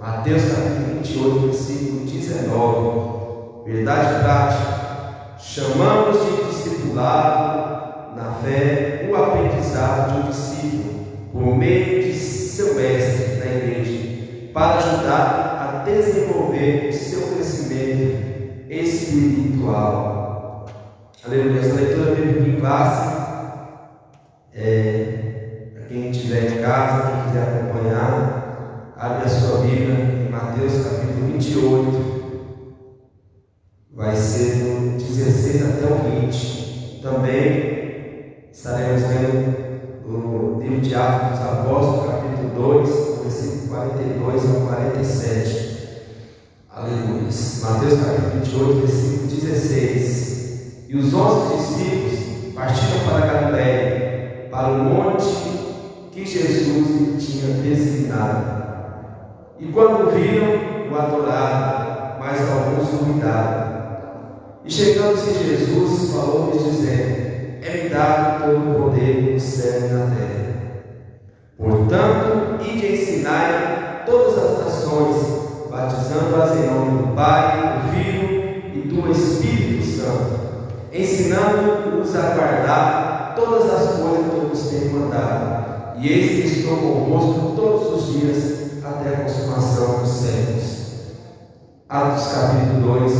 Mateus capítulo 28, versículo 19. Verdade prática. Chamamos de discipulado na fé o aprendizado de um discípulo por meio de seu mestre na igreja, para ajudar a desenvolver o seu crescimento espiritual. Aleluia. Essa leitura bíblica em classe, para quem estiver em casa, quem quiser acompanhar, abre a sua Bíblia em Mateus capítulo 28. Vai ser do 16 até o 20. Também estaremos lendo o livro de Atos dos Apóstolos, capítulo 2, versículo 42 ao 47. Aleluia. Mateus capítulo 28, versículo 16. E os 11 discípulos partiram para Galiléia, para o monte que Jesus tinha designado. E quando viram, o adoraram, mas alguns duvidaram. E chegando-se Jesus, falou-lhes dizendo: é-me dado todo o poder no céu e na terra. Portanto, ide ensinai todas as nações, batizando-as em nome do Pai, do Filho e do Espírito Santo, ensinando-os a guardar todas as coisas que eu vos tenho mandado. E eis que estou convosco todos os dias, até a consumação dos séculos. Atos capítulo 2,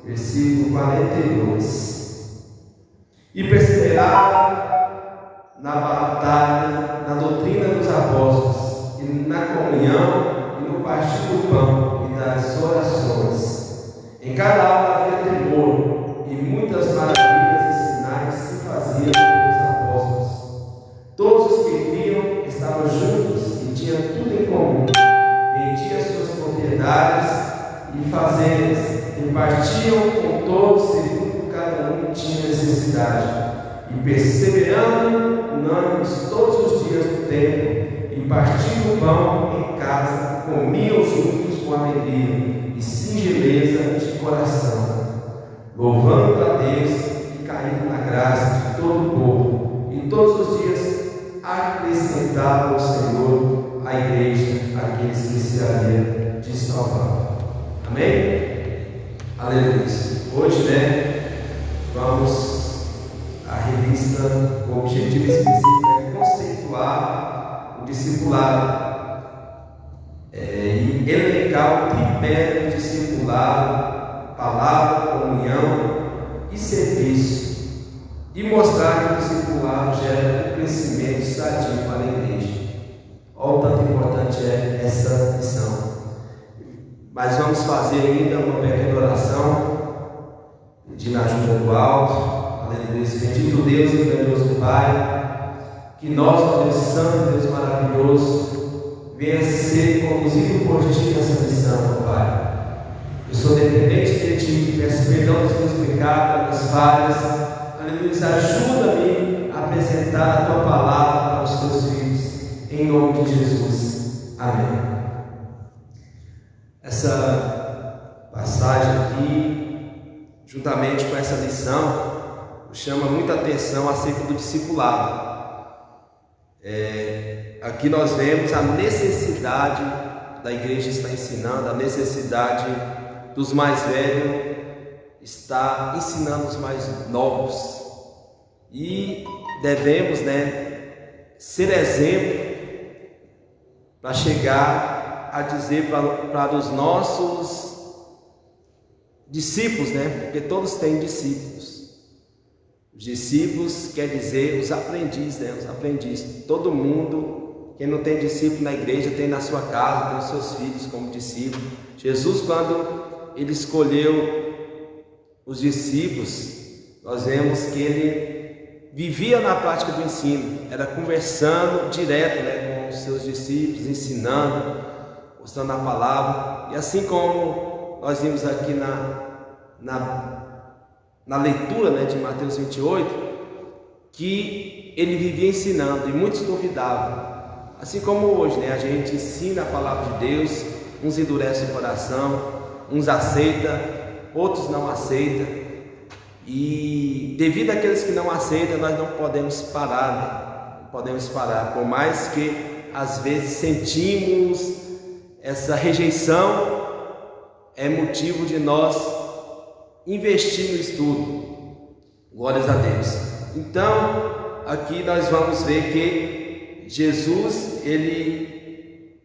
versículo 42. E perseveraram na batalha, na doutrina dos apóstolos, e na comunhão, e no partir do pão, e das orações. Em cada alma havia temor, e muitas maravilhas e sinais se faziam pelos apóstolos. Todos os que criam estavam juntos, e tinham tudo em comum. Vendiam suas propriedades e fazendas, e partiam com todos segundo cada um tinha necessidade, e perseverando unânimes todos os dias do templo, e partindo o pão em casa, comiam juntos com alegria e singeleza de coração, louvando a Deus e caindo na graça de todo o povo. E todos os dias acrescentava o Senhor à igreja aqueles que se haviam de salvar. Amém? Aleluia. Hoje, vamos à revista. O objetivo específico é conceituar o discipulado e elencar o tripé do discipulado: palavra, comunhão e serviço, e mostrar que o discipulado gera um crescimento sadio para a igreja. Olha o tanto importante é essa missão. Mas vamos fazer ainda uma pequena oração, pedindo a ajuda do alto. Aleluia. Bendito Deus e grandioso Pai, que nós, ó Deus Santo, Deus maravilhoso, venha ser conduzido por Ti nessa missão, ó Pai. Eu sou dependente de Ti, peço perdão dos meus pecados, das falhas. Aleluia. Ajuda-me a apresentar a Tua palavra para os Teus filhos, em nome de Jesus. Amém. Essa passagem aqui, juntamente com essa lição, chama muita atenção acerca do discipulado. Aqui nós vemos a necessidade da igreja estar ensinando, a necessidade dos mais velhos estar ensinando os mais novos. E devemos, ser exemplo para chegar a dizer para os nossos discípulos, porque todos têm discípulos. Os discípulos quer dizer os aprendizes, os aprendizes. Todo mundo, quem não tem discípulo na igreja, tem na sua casa, tem os seus filhos como discípulos. Jesus, quando ele escolheu os discípulos, nós vemos que ele vivia na prática do ensino, era conversando direto com os seus discípulos, ensinando, mostrando a palavra. E assim como nós vimos aqui na leitura de Mateus 28, que ele vivia ensinando e muitos duvidavam. Assim como hoje, a gente ensina a palavra de Deus, uns endurecem o coração, uns aceitam, outros não aceitam. E devido àqueles que não aceitam, nós não podemos parar, Não podemos parar, por mais que às vezes sentimos essa rejeição é motivo de nós investir no estudo. Glórias a Deus. Então, aqui nós vamos ver que Jesus, ele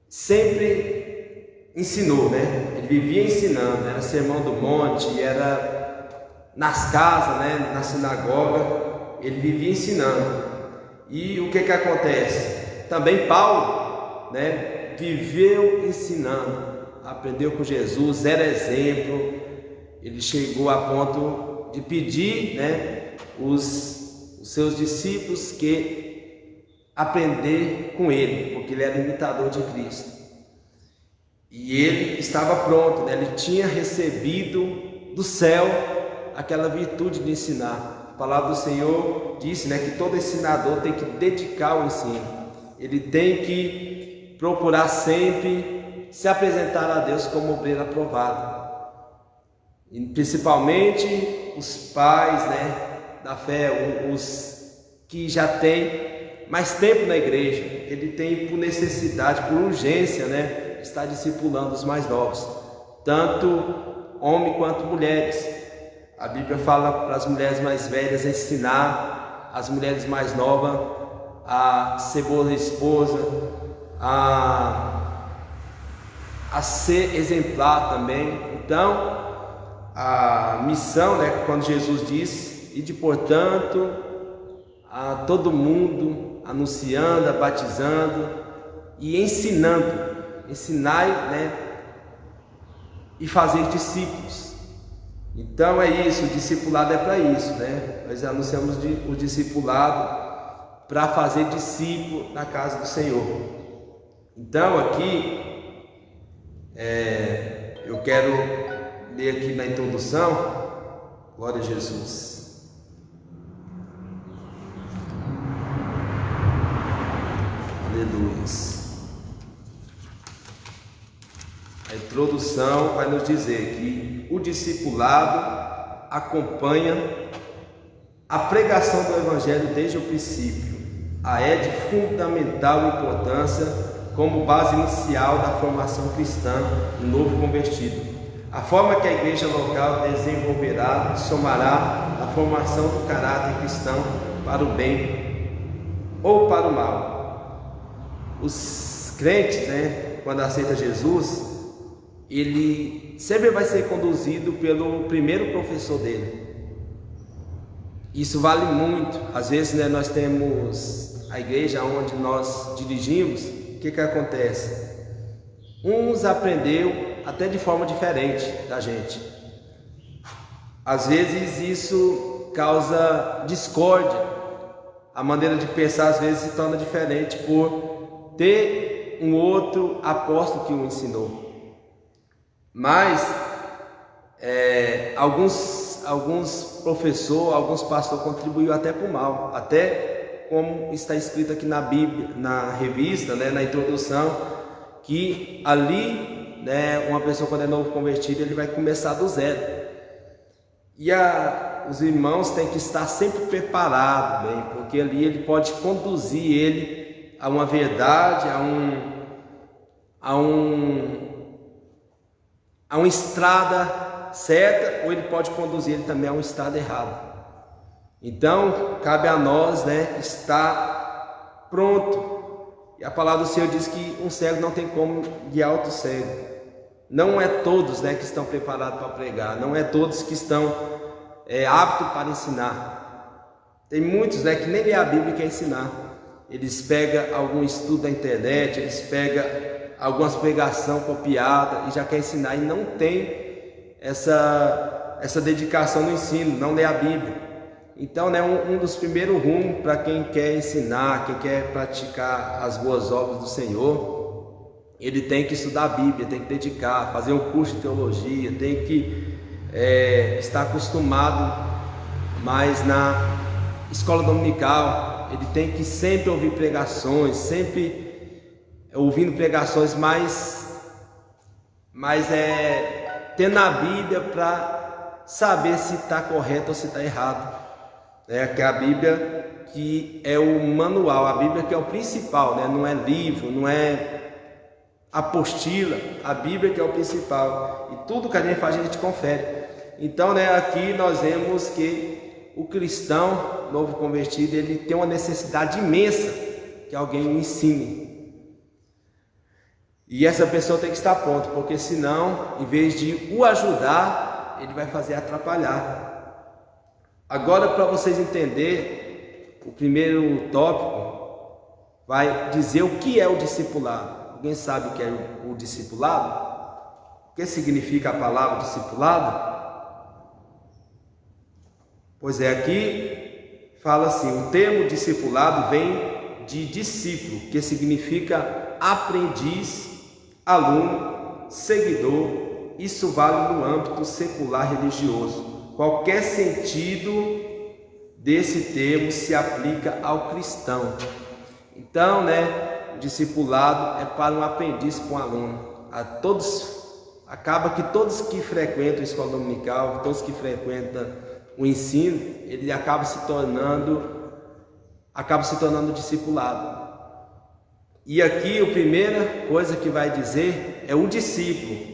sempre ensinou, né? Ele vivia ensinando, era sermão do monte, era nas casas, né? Na sinagoga, ele vivia ensinando. E o que acontece? Também Paulo, né? Viveu ensinando, aprendeu com Jesus, era exemplo. Ele chegou a ponto de pedir, né, os seus discípulos que aprender com ele, porque ele era imitador de Cristo. E ele estava pronto, né? Ele tinha recebido do céu aquela virtude de ensinar. A palavra do Senhor disse, né, que todo ensinador tem que dedicar ao ensino. Ele tem que procurar sempre se apresentar a Deus como obreiro aprovado. E principalmente os pais, né, da fé, os que já têm mais tempo na igreja, ele tem por necessidade, por urgência, né, estar discipulando os mais novos, tanto homens quanto mulheres. A Bíblia fala para as mulheres mais velhas ensinar as mulheres mais novas a ser boa esposa, a ser exemplar também. Então, a missão, né, quando Jesus diz, ide portanto a todo mundo, anunciando, batizando e ensinando, ensinai, né, e fazer discípulos. Então é isso, o discipulado é para isso, né? Nós anunciamos o discipulado para fazer discípulo na casa do Senhor. Então aqui eu quero ler aqui na introdução, glória a Jesus. Aleluia. A introdução vai nos dizer que o discipulado acompanha a pregação do Evangelho desde o princípio. É de fundamental importância como base inicial da formação cristã do novo convertido. A forma que a igreja local desenvolverá somará a formação do caráter cristão para o bem ou para o mal. Os crentes, né, quando aceitam Jesus, ele sempre vai ser conduzido pelo primeiro professor dele. Isso vale muito. Às vezes, né, nós temos a igreja onde nós dirigimos. O que acontece? Uns aprendeu até de forma diferente da gente. Às vezes isso causa discórdia. A maneira de pensar às vezes se torna diferente por ter um outro apóstolo que o ensinou. Mas alguns professores, alguns pastores contribuíram até para o mal, até como está escrito aqui na Bíblia, na revista, né, na introdução, que ali, né, uma pessoa quando é novo convertido, ele vai começar do zero. E os irmãos têm que estar sempre preparados, bem, porque ali ele pode conduzir ele a uma verdade, a uma estrada certa, ou ele pode conduzir ele também a uma estrada errada. Então, cabe a nós, né, estar pronto. E a palavra do Senhor diz que um cego não tem como guiar outro cego. Não é todos, né, que estão preparados para pregar, não é todos que estão aptos para ensinar. Tem muitos, né, que nem lê a Bíblia e quer ensinar. Eles pegam algum estudo da internet, eles pegam algumas pregações copiadas e já quer ensinar, e não tem essa dedicação no ensino, não lê a Bíblia. Então, né, um dos primeiros rumos para quem quer ensinar, quem quer praticar as boas obras do Senhor, ele tem que estudar a Bíblia, tem que dedicar, fazer um curso de teologia, tem que estar acostumado mais na escola dominical. Ele tem que sempre ouvir pregações, sempre ouvindo pregações, tendo a Bíblia para saber se está correto ou se está errado. Que a Bíblia que é o manual, a Bíblia que é o principal, né? Não é livro, não é apostila, a Bíblia que é o principal, e tudo que a gente faz a gente confere. Então, aqui nós vemos que o cristão novo convertido, ele tem uma necessidade imensa que alguém o ensine, e essa pessoa tem que estar pronta, porque senão, em vez de o ajudar, ele vai fazer atrapalhar. Agora, para vocês entenderem, o primeiro tópico vai dizer o que é o discipulado. Alguém sabe o que é o discipulado? O que significa a palavra discipulado? Pois é, aqui fala assim, o termo discipulado vem de discípulo, que significa aprendiz, aluno, seguidor. Isso vale no âmbito secular religioso. Qualquer sentido desse termo se aplica ao cristão. Então, o discipulado é para um aprendiz, para um aluno. Acaba que todos que frequentam a escola dominical, todos que frequentam o ensino, ele acaba se tornando discipulado. E aqui a primeira coisa que vai dizer é o discípulo.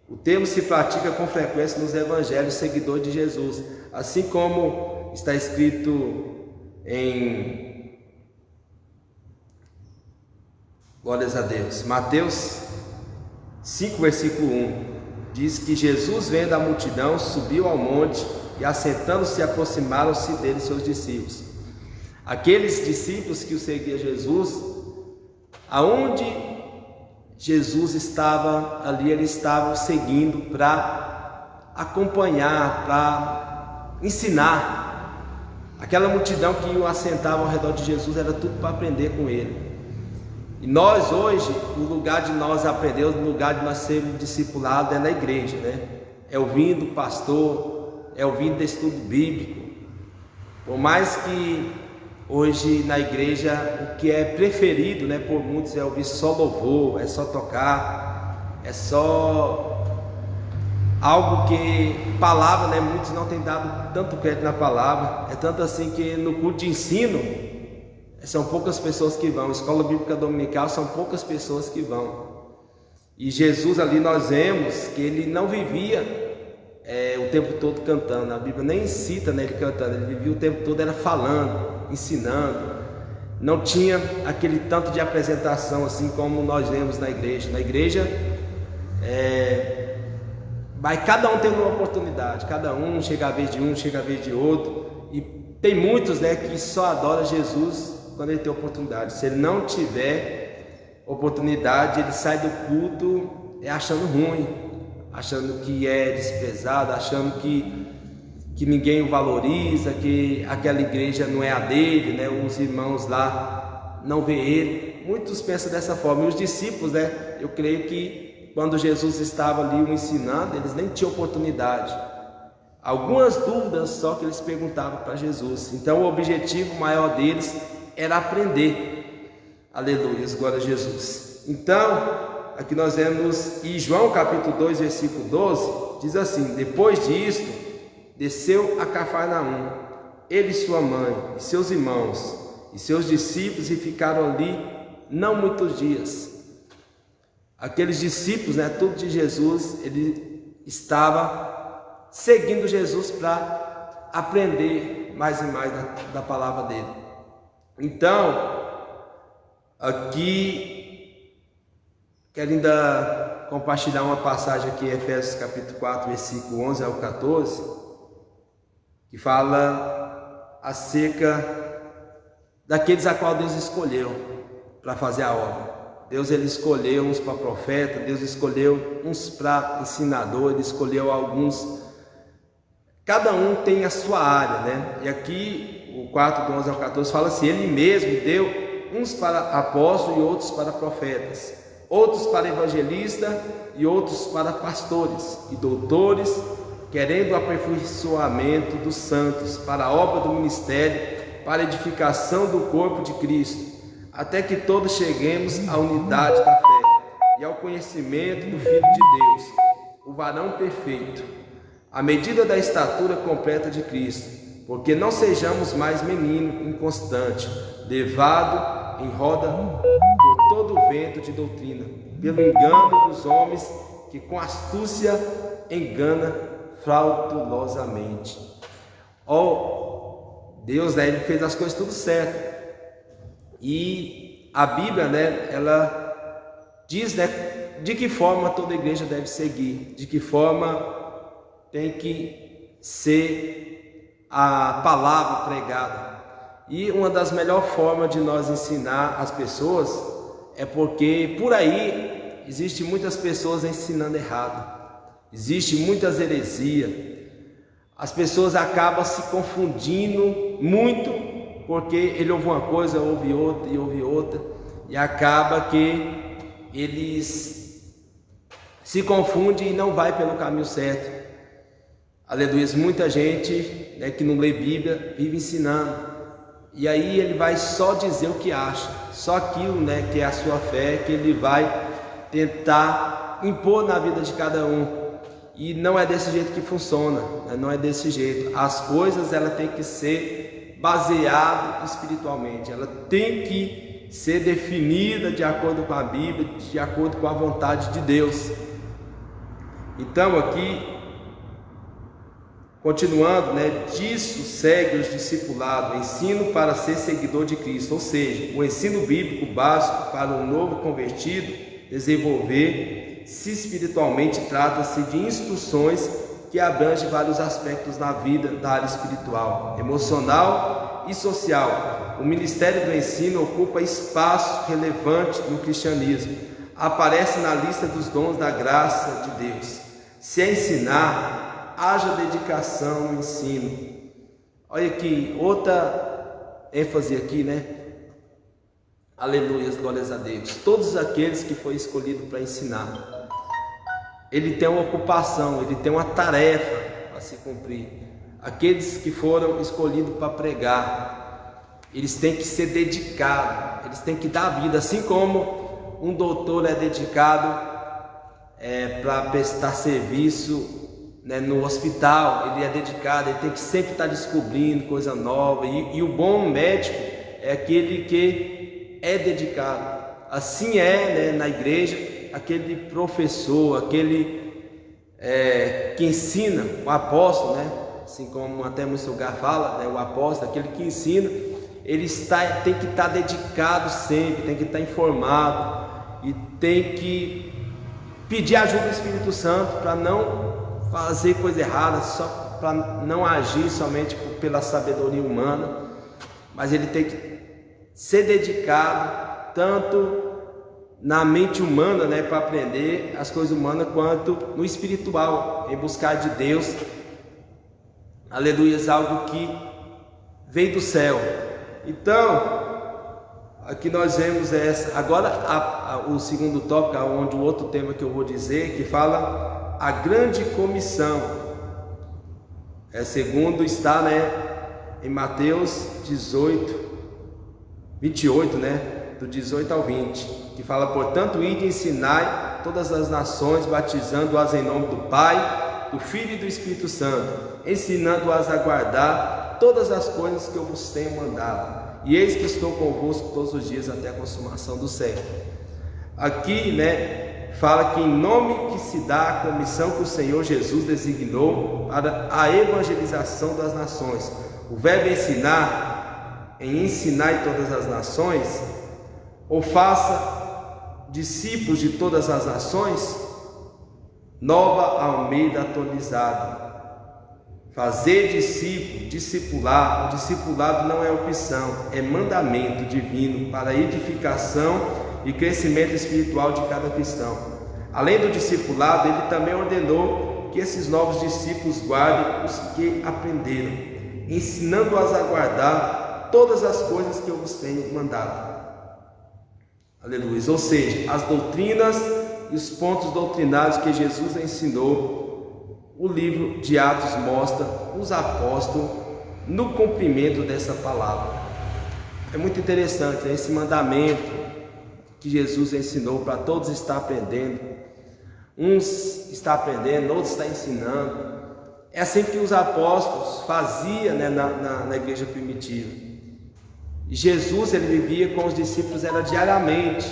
O termo se pratica com frequência nos evangelhos seguidores de Jesus, assim como está escrito em glórias a Deus, Mateus 5, versículo 1, diz que Jesus, vendo a multidão, subiu ao monte e, assentando-se, aproximaram-se dele seus discípulos. Aqueles discípulos que o seguiam Jesus, aonde Jesus estava ali, eles estavam seguindo para acompanhar, para ensinar. Aquela multidão que o assentava ao redor de Jesus era tudo para aprender com ele. E nós hoje, no lugar de nós aprendermos, no lugar de nós sermos discipulados, é na igreja, é ouvindo o pastor, é ouvindo estudo bíblico. Por mais que hoje na igreja o que é preferido, por muitos, é ouvir só louvor, é só tocar, é só algo que palavra, muitos não têm dado tanto crédito na palavra. É tanto assim que no culto de ensino são poucas pessoas que vão. Escola bíblica dominical são poucas pessoas que vão. E Jesus ali nós vemos que ele não vivia o tempo todo cantando. A Bíblia nem cita ele cantando. Ele vivia o tempo todo era falando, ensinando. Não tinha aquele tanto de apresentação assim como nós vemos na igreja. Na igreja vai cada um tendo uma oportunidade. Cada um chega a vez de um, chega a vez de outro. E tem muitos que só adoram Jesus quando ele tem oportunidade. Se ele não tiver oportunidade, ele sai do culto achando ruim, achando que é desprezado, achando que ninguém o valoriza, que aquela igreja não é a dele, os irmãos lá não vê ele. Muitos pensam dessa forma. E os discípulos, eu creio que quando Jesus estava ali o ensinando, eles nem tinham oportunidade. Algumas dúvidas só que eles perguntavam para Jesus. Então o objetivo maior deles era aprender. Aleluia, glória a Jesus. Então, aqui nós vemos em João capítulo 2, versículo 12, diz assim: depois disto, desceu a Cafarnaum, ele e sua mãe, e seus irmãos, e seus discípulos, e ficaram ali não muitos dias. Aqueles discípulos, tudo de Jesus, ele estava seguindo Jesus para aprender mais e mais da palavra dele. Então, aqui, quero ainda compartilhar uma passagem aqui, Efésios capítulo 4, versículo 11 ao 14, que fala acerca daqueles a qual Deus escolheu para fazer a obra. Deus ele escolheu uns para profeta, Deus escolheu uns para ensinador, ele escolheu alguns. Cada um tem a sua área, E aqui o 4, do 11 ao 14, fala assim: ele mesmo deu uns para apóstolos e outros para profetas, outros para evangelistas e outros para pastores e doutores, querendo o aperfeiçoamento dos santos, para a obra do ministério, para a edificação do corpo de Cristo, até que todos cheguemos à unidade da fé e ao conhecimento do Filho de Deus, o varão perfeito, à medida da estatura completa de Cristo, porque não sejamos mais menino inconstante, levado em roda por todo o vento de doutrina, pelo engano dos homens que com astúcia engana fraudulosamente. Deus, né, ele fez as coisas tudo certo. E a Bíblia, né, ela diz, né, de que forma toda igreja deve seguir, de que forma tem que ser a palavra pregada. E uma das melhores formas de nós ensinar as pessoas é porque por aí existe muitas pessoas ensinando errado, existe muitas heresias, as pessoas acabam se confundindo muito, porque ele ouve uma coisa, ouve outra, e acaba que eles se confundem e não vai pelo caminho certo. Aleluia. Muita gente, né, que não lê Bíblia vive ensinando, e aí ele vai só dizer o que acha, só aquilo, né, que é a sua fé, que ele vai tentar impor na vida de cada um. E não é desse jeito que funciona, né? Não é desse jeito. As coisas ela tem que ser baseada espiritualmente, ela tem que ser definida de acordo com a Bíblia, de acordo com a vontade de Deus. Então aqui, continuando, né, disso segue os discipulados, ensino para ser seguidor de Cristo, ou seja, o ensino bíblico básico para um novo convertido desenvolver-se espiritualmente. Trata-se de instruções que abrangem vários aspectos na vida da área espiritual, emocional e social. O ministério do ensino ocupa espaço relevante no cristianismo, aparece na lista dos dons da graça de Deus. Se é ensinar, haja dedicação no ensino. Olha aqui, outra ênfase aqui, né? Aleluia, glórias a Deus. Todos aqueles que foi escolhido para ensinar, ele tem uma ocupação, ele tem uma tarefa para se cumprir. Aqueles que foram escolhidos para pregar, eles têm que ser dedicados, eles têm que dar vida, assim como um doutor é dedicado para prestar serviço, né, no hospital. Ele é dedicado, ele tem que sempre estar descobrindo coisa nova, e o bom médico é aquele que é dedicado. Assim é, né, na igreja, aquele professor, aquele que ensina, o apóstolo, né, assim como até muito lugar fala, né, o apóstolo, aquele que ensina, ele tem que estar dedicado sempre, tem que estar informado e tem que pedir ajuda do Espírito Santo para não fazer coisa errada, só para não agir somente pela sabedoria humana, mas ele tem que ser dedicado tanto na mente humana, né, para aprender as coisas humanas, quanto no espiritual, em buscar de Deus, aleluia, algo que veio do céu. Então, aqui nós vemos essa. Agora o segundo tópico, onde o outro tema que eu vou dizer, que fala a grande comissão, segundo está, né, em Mateus 28, né, do 18 ao 20, que fala: portanto, ide e ensinai todas as nações, batizando-as em nome do Pai, do Filho e do Espírito Santo, ensinando-as a guardar todas as coisas que eu vos tenho mandado, e eis que estou convosco todos os dias até a consumação do século. Aqui, né, fala que em nome que se dá a comissão que o Senhor Jesus designou para a evangelização das nações. O verbo ensinar, em ensinar todas as nações, ou faça discípulos de todas as nações, Nova Almeida atualizada. Fazer discípulo, discipular. O discipulado não é opção, é mandamento divino para a edificação e crescimento espiritual de cada cristão. Além do discipulado, ele também ordenou que esses novos discípulos guardem os que aprenderam, ensinando-as a guardar todas as coisas que eu vos tenho mandado. Aleluia. Ou seja, as doutrinas e os pontos doutrinários que Jesus ensinou, o livro de Atos mostra os apóstolos no cumprimento dessa palavra. É muito interessante, né, esse mandamento que Jesus ensinou para todos estar aprendendo. Uns estão aprendendo, outros estão ensinando. É assim que os apóstolos faziam, né, na igreja primitiva. Jesus, ele vivia com os discípulos, era diariamente,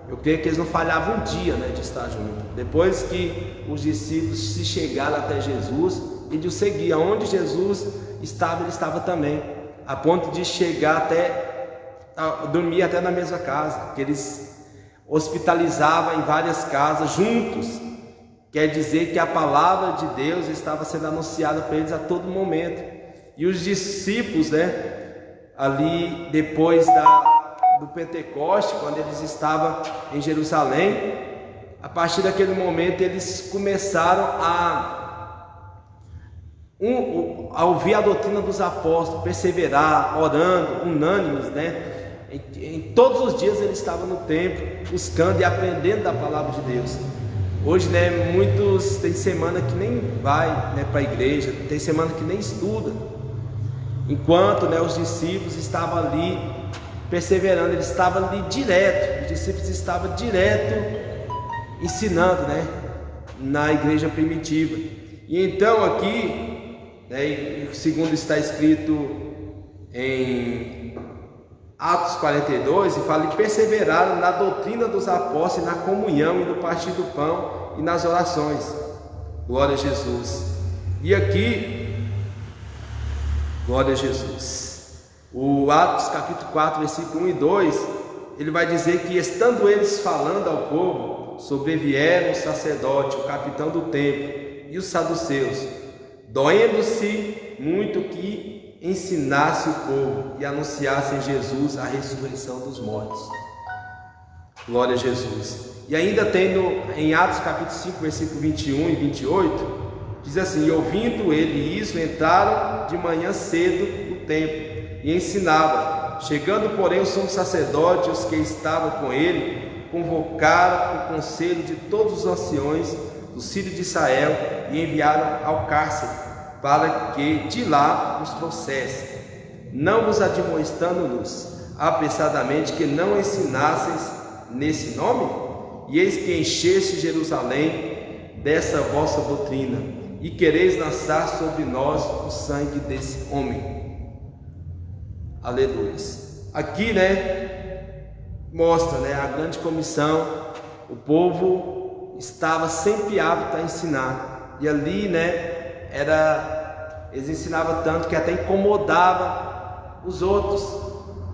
eu creio que eles não falhavam um dia, né, de estar juntos. Depois que os discípulos se chegaram até Jesus, ele o seguia. Onde Jesus estava, ele estava também, a ponto de chegar até dormir até na mesma casa, que eles hospitalizavam em várias casas juntos. Quer dizer que a palavra de Deus estava sendo anunciada para eles a todo momento. E os discípulos, né, ali depois do Pentecoste, quando eles estavam em Jerusalém, a partir daquele momento eles começaram a ouvir a doutrina dos apóstolos, perseverar, orando, unânimes, né? Em todos os dias eles estavam no templo, buscando e aprendendo da palavra de Deus. Hoje, né, muitos tem semana que nem vai, né, para a igreja, tem semana que nem estuda. Enquanto, né, os discípulos estavam ali perseverando, eles estavam ali direto, os discípulos estavam direto ensinando, né, na igreja primitiva. E então aqui, né, segundo está escrito em Atos 42, e fala: e perseveraram na doutrina dos apóstolos, na comunhão e no partir do pão e nas orações. Glória a Jesus. E aqui, glória a Jesus, o Atos capítulo 4, versículo 1 e 2, ele vai dizer que, estando eles falando ao povo, sobrevieram o sacerdote, o capitão do templo e os saduceus, doendo-se muito que ensinasse o povo e anunciasse em Jesus a ressurreição dos mortos. Glória a Jesus. E ainda tem em Atos capítulo 5, versículo 21 e 28, diz assim: e ouvindo ele isso, entraram de manhã cedo no templo e ensinavam. Chegando, porém, o sumo sacerdote e os que estavam com ele, convocaram o conselho de todos os anciões dos filhos de Israel e enviaram ao cárcere, para que de lá os trouxessem, não vos admoestando-nos apressadamente que não ensinasseis nesse nome? E eis que encheste Jerusalém dessa vossa doutrina, e quereis lançar sobre nós o sangue desse homem. Aleluia. Aqui, né, mostra, né, a grande comissão. O povo estava sempre apto a ensinar, e ali, né, eles ensinavam tanto que até incomodava os outros,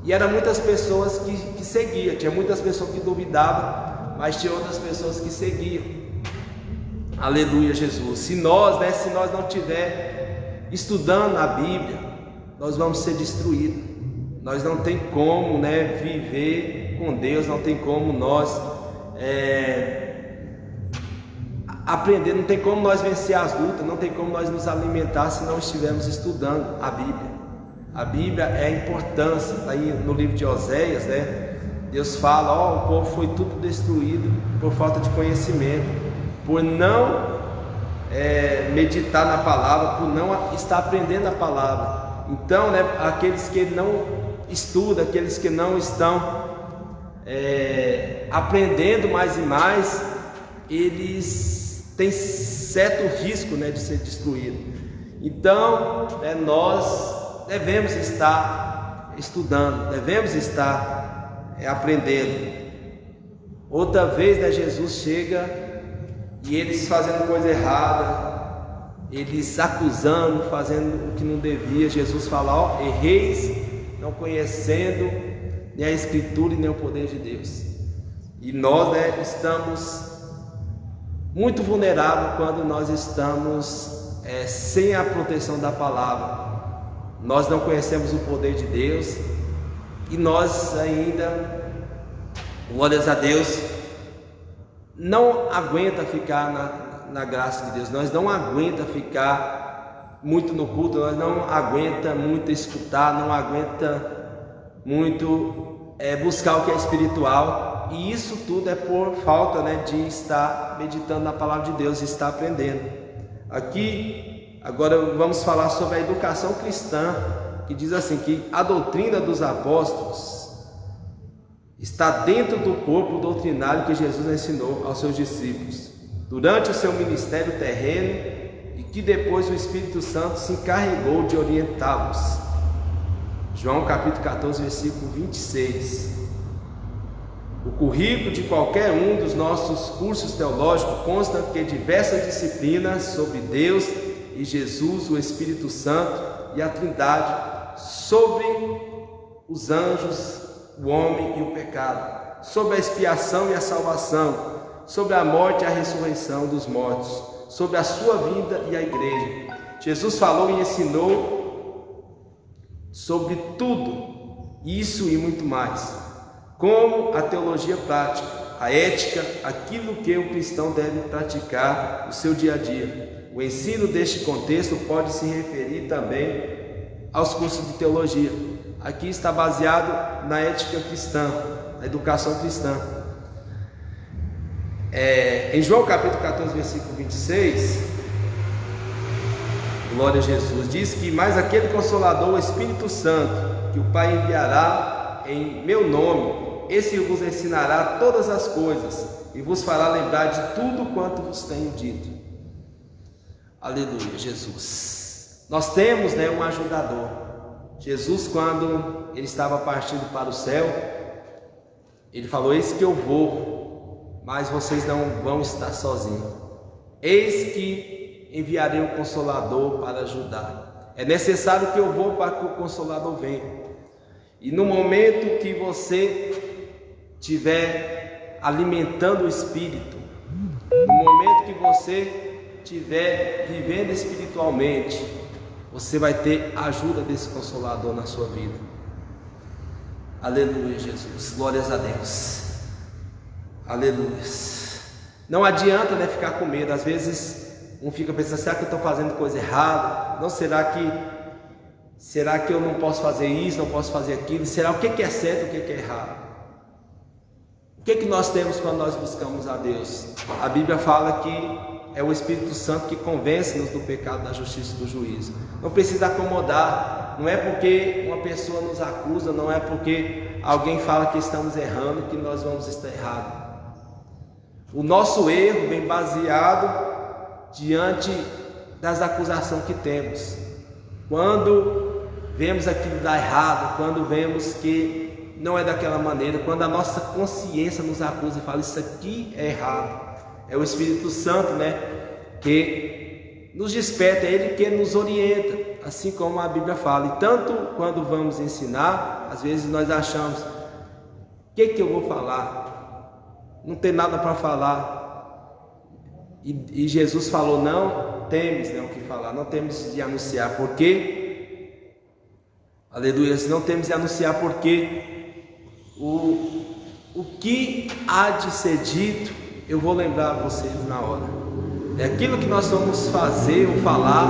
e eram muitas pessoas que seguiam. Tinha muitas pessoas que duvidavam, mas tinha outras pessoas que seguiam. Aleluia, Jesus. Se nós não estiver estudando a Bíblia, nós vamos ser destruídos. Nós não tem como, né, viver com Deus, não tem como nós aprender, não tem como nós vencer as lutas, não tem como nós nos alimentar se não estivermos estudando a Bíblia. A Bíblia é a importância. Aí no livro de Oséias, né, Deus fala: o povo foi tudo destruído por falta de conhecimento, por não meditar na palavra, por não estar aprendendo a palavra. Então, né, aqueles que não estudam, aqueles que não estão aprendendo mais e mais, eles tem certo risco, né, de ser destruído. Então, nós devemos estar estudando, devemos estar aprendendo. Outra vez, né, Jesus chega e eles fazendo coisa errada, eles acusando, fazendo o que não devia. Jesus fala: erreis, não conhecendo nem a Escritura e nem o poder de Deus. E nós, né, estamos muito vulnerável quando nós estamos sem a proteção da palavra. Nós não conhecemos o poder de Deus, e nós ainda, glórias a Deus, não aguenta ficar na graça de Deus. Nós não aguenta ficar muito no culto, nós não aguenta muito escutar, não aguenta muito buscar o que é espiritual. E isso tudo é por falta, né, de estar meditando na palavra de Deus, e estar aprendendo. Aqui, agora vamos falar sobre a educação cristã, que diz assim, que a doutrina dos apóstolos está dentro do corpo doutrinário que Jesus ensinou aos seus discípulos durante o seu ministério terreno, e que depois o Espírito Santo se encarregou de orientá-los. João capítulo 14, versículo 26. O currículo de qualquer um dos nossos cursos teológicos consta que diversas disciplinas sobre Deus e Jesus, o Espírito Santo e a Trindade, sobre os anjos, o homem e o pecado, sobre a expiação e a salvação, sobre a morte e a ressurreição dos mortos, sobre a sua vinda e a igreja. Jesus falou e ensinou sobre tudo isso e muito mais, como a teologia prática, a ética, aquilo que o cristão deve praticar no seu dia a dia. O ensino deste contexto pode se referir também aos cursos de teologia. Aqui está baseado na ética cristã, na educação cristã. Em João capítulo 14, versículo 26, glória a Jesus, diz que: mas aquele Consolador, o Espírito Santo, que o Pai enviará em meu nome, esse vos ensinará todas as coisas e vos fará lembrar de tudo quanto vos tenho dito. Aleluia, Jesus. Nós temos, um ajudador. Jesus, quando ele estava partindo para o céu, ele falou: eis que eu vou, mas vocês não vão estar sozinhos. Eis que enviarei o Consolador para ajudar. É necessário que eu vou para que o Consolador venha. E no momento que você estiver alimentando o Espírito, no momento que você estiver vivendo espiritualmente, você vai ter a ajuda desse Consolador na sua vida. Aleluia, Jesus, glórias a Deus. Aleluia. Não adianta ficar com medo. Às vezes um fica pensando: será que eu estou fazendo coisa errada? Não, será que eu não posso fazer isso, não posso fazer aquilo? Será o que é certo, o que é errado? O que nós temos quando nós buscamos a Deus? A Bíblia fala que é o Espírito Santo que convence-nos do pecado, da justiça e do juízo. Não precisa acomodar. Não é porque uma pessoa nos acusa, não é porque alguém fala que estamos errando que nós vamos estar errados. O nosso erro vem baseado diante das acusações que temos. Quando vemos aquilo dar errado, quando vemos que não é daquela maneira, quando a nossa consciência nos acusa e fala: isso aqui é errado, é o Espírito Santo, que nos desperta, é Ele que nos orienta, assim como a Bíblia fala. E tanto quando vamos ensinar, às vezes nós achamos: o que eu vou falar? Não tem nada para falar. E Jesus falou: não temos o que falar, não temos de anunciar, porque, aleluia, não temos de anunciar, porque o que há de ser dito, eu vou lembrar a vocês na hora. É aquilo que nós vamos fazer ou falar,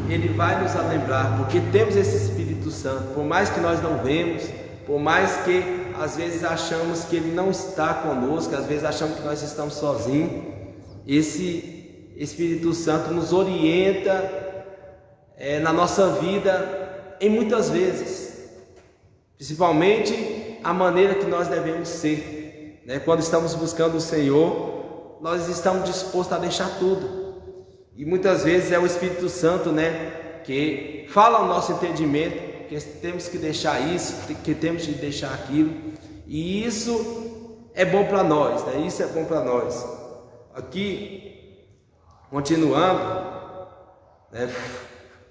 Ele vai nos lembrar, porque temos esse Espírito Santo. Por mais que nós não vemos, por mais que às vezes achamos que Ele não está conosco, às vezes achamos que nós estamos sozinhos, esse Espírito Santo nos orienta na nossa vida em muitas vezes, principalmente a maneira que nós devemos ser. Quando estamos buscando o Senhor, nós estamos dispostos a deixar tudo. E muitas vezes é o Espírito Santo, que fala ao nosso entendimento que temos que deixar isso, que temos de deixar aquilo. E isso é bom para nós, Isso é bom para nós. Aqui, continuando,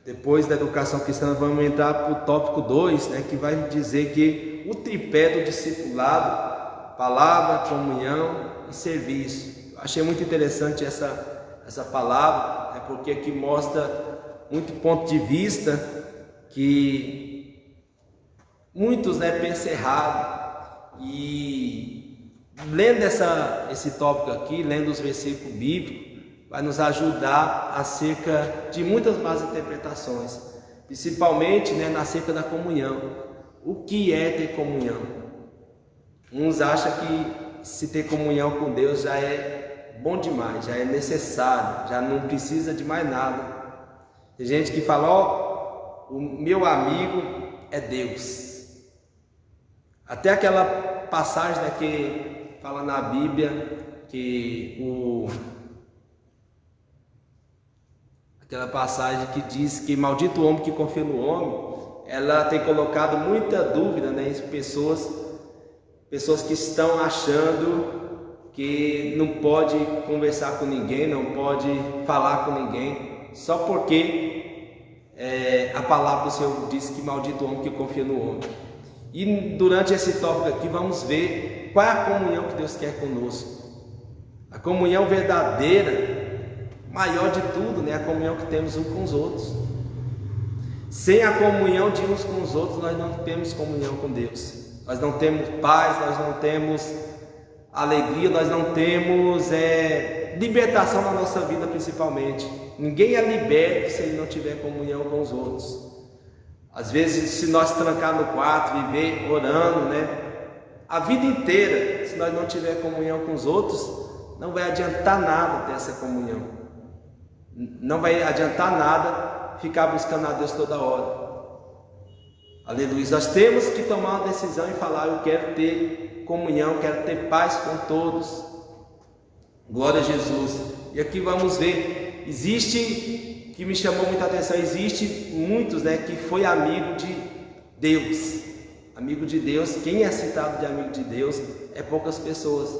depois da educação cristã, vamos entrar para o tópico 2, que vai dizer que o tripé do discipulado: palavra, comunhão e serviço. Eu achei muito interessante essa palavra, porque aqui mostra muito ponto de vista que muitos pensam errado. E lendo esse tópico aqui, lendo os versículos bíblicos, vai nos ajudar acerca de muitas más interpretações, principalmente acerca da comunhão. O que é ter comunhão? Uns acham que se ter comunhão com Deus já é bom demais, já é necessário, já não precisa de mais nada. Tem gente que fala: o meu amigo é Deus. Até aquela passagem que fala na Bíblia que aquela passagem que diz que maldito o homem que confia no homem, ela tem colocado muita dúvida em pessoas pessoas que estão achando que não pode conversar com ninguém, não pode falar com ninguém, só porque a palavra do Senhor diz que maldito o homem que confia no homem. E durante esse tópico aqui vamos ver qual é a comunhão que Deus quer conosco. A comunhão verdadeira, maior de tudo, né? A comunhão que temos uns com os outros. Sem a comunhão de uns com os outros, nós não temos comunhão com Deus. Nós não temos paz, nós não temos alegria, nós não temos libertação na nossa vida, principalmente. Ninguém é liberto se ele não tiver comunhão com os outros. Às vezes, se nós trancar no quarto, viver orando, né? A vida inteira, se nós não tiver comunhão com os outros, não vai adiantar nada ter essa comunhão. Não vai adiantar nada ficar buscando a Deus toda hora. Aleluia. Nós temos que tomar uma decisão e falar: eu quero ter comunhão, quero ter paz com todos. Glória a Jesus. E aqui vamos ver, existe, que me chamou muita atenção, existe muitos, né, que foi amigo de Deus. Amigo de Deus, quem é citado de amigo de Deus é poucas pessoas.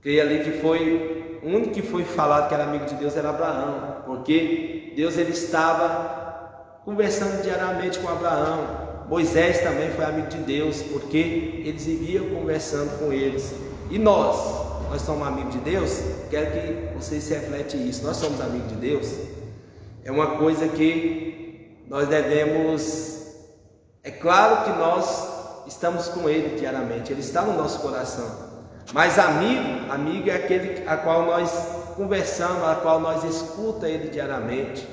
Creio ali que foi, o único que foi falado que era amigo de Deus era Abraão, porque Deus ele estava conversando diariamente com Abraão. Moisés também foi amigo de Deus, porque eles viviam conversando com eles. E nós somos amigos de Deus? Quero que vocês se refletem isso. Nós somos amigos de Deus? É uma coisa que nós devemos. É claro que nós estamos com Ele diariamente, Ele está no nosso coração. Mas amigo é aquele a qual nós conversamos, a qual nós escuta Ele diariamente.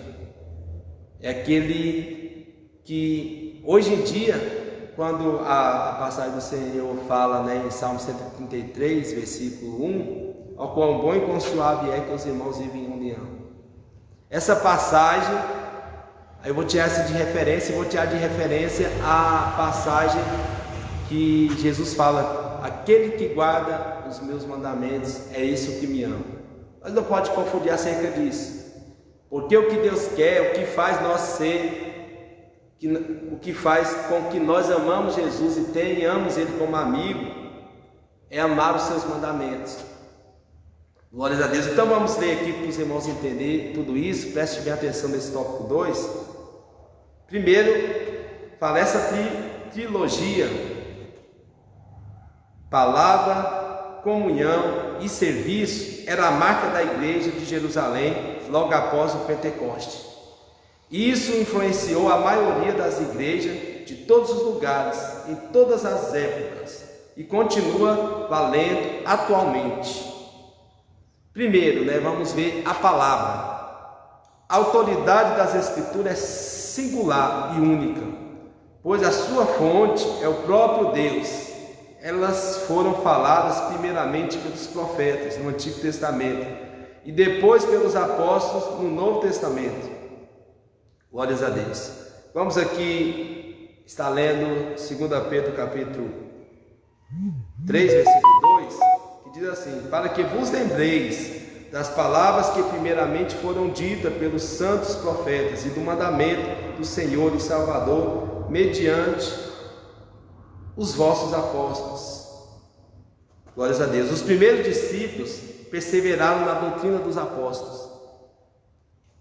É aquele que hoje em dia, quando a passagem do Senhor fala, né, em Salmo 133, versículo 1, ao quão bom e quão suave é que os irmãos vivem em união. Essa passagem, aí eu vou tirar essa de referência, a passagem que Jesus fala: aquele que guarda os meus mandamentos é esse o que me ama. Nós não podemos confundir acerca disso, porque o que Deus quer, o que faz nós ser, o que faz com que nós amamos Jesus e tenhamos Ele como amigo, é amar os seus mandamentos. Glórias a Deus. Então vamos ler aqui para os irmãos entenderem tudo isso. Preste bem atenção nesse tópico 2. Primeiro, fala essa trilogia: palavra, comunhão e serviço era a marca da igreja de Jerusalém logo após o Pentecoste. Isso influenciou a maioria das igrejas de todos os lugares, em todas as épocas, e continua valendo atualmente. Primeiro, né, vamos ver a palavra. A autoridade das Escrituras é singular e única, pois a sua fonte é o próprio Deus. Elas foram faladas primeiramente pelos profetas no Antigo Testamento e depois pelos apóstolos no Novo Testamento. Glórias a Deus. Vamos aqui estar lendo 2 Pedro capítulo 3, versículo 2, que diz assim: para que vos lembreis das palavras que primeiramente foram ditas pelos santos profetas e do mandamento do Senhor e Salvador mediante os vossos apóstolos. Glórias a Deus. Os primeiros discípulos perseveraram na doutrina dos apóstolos,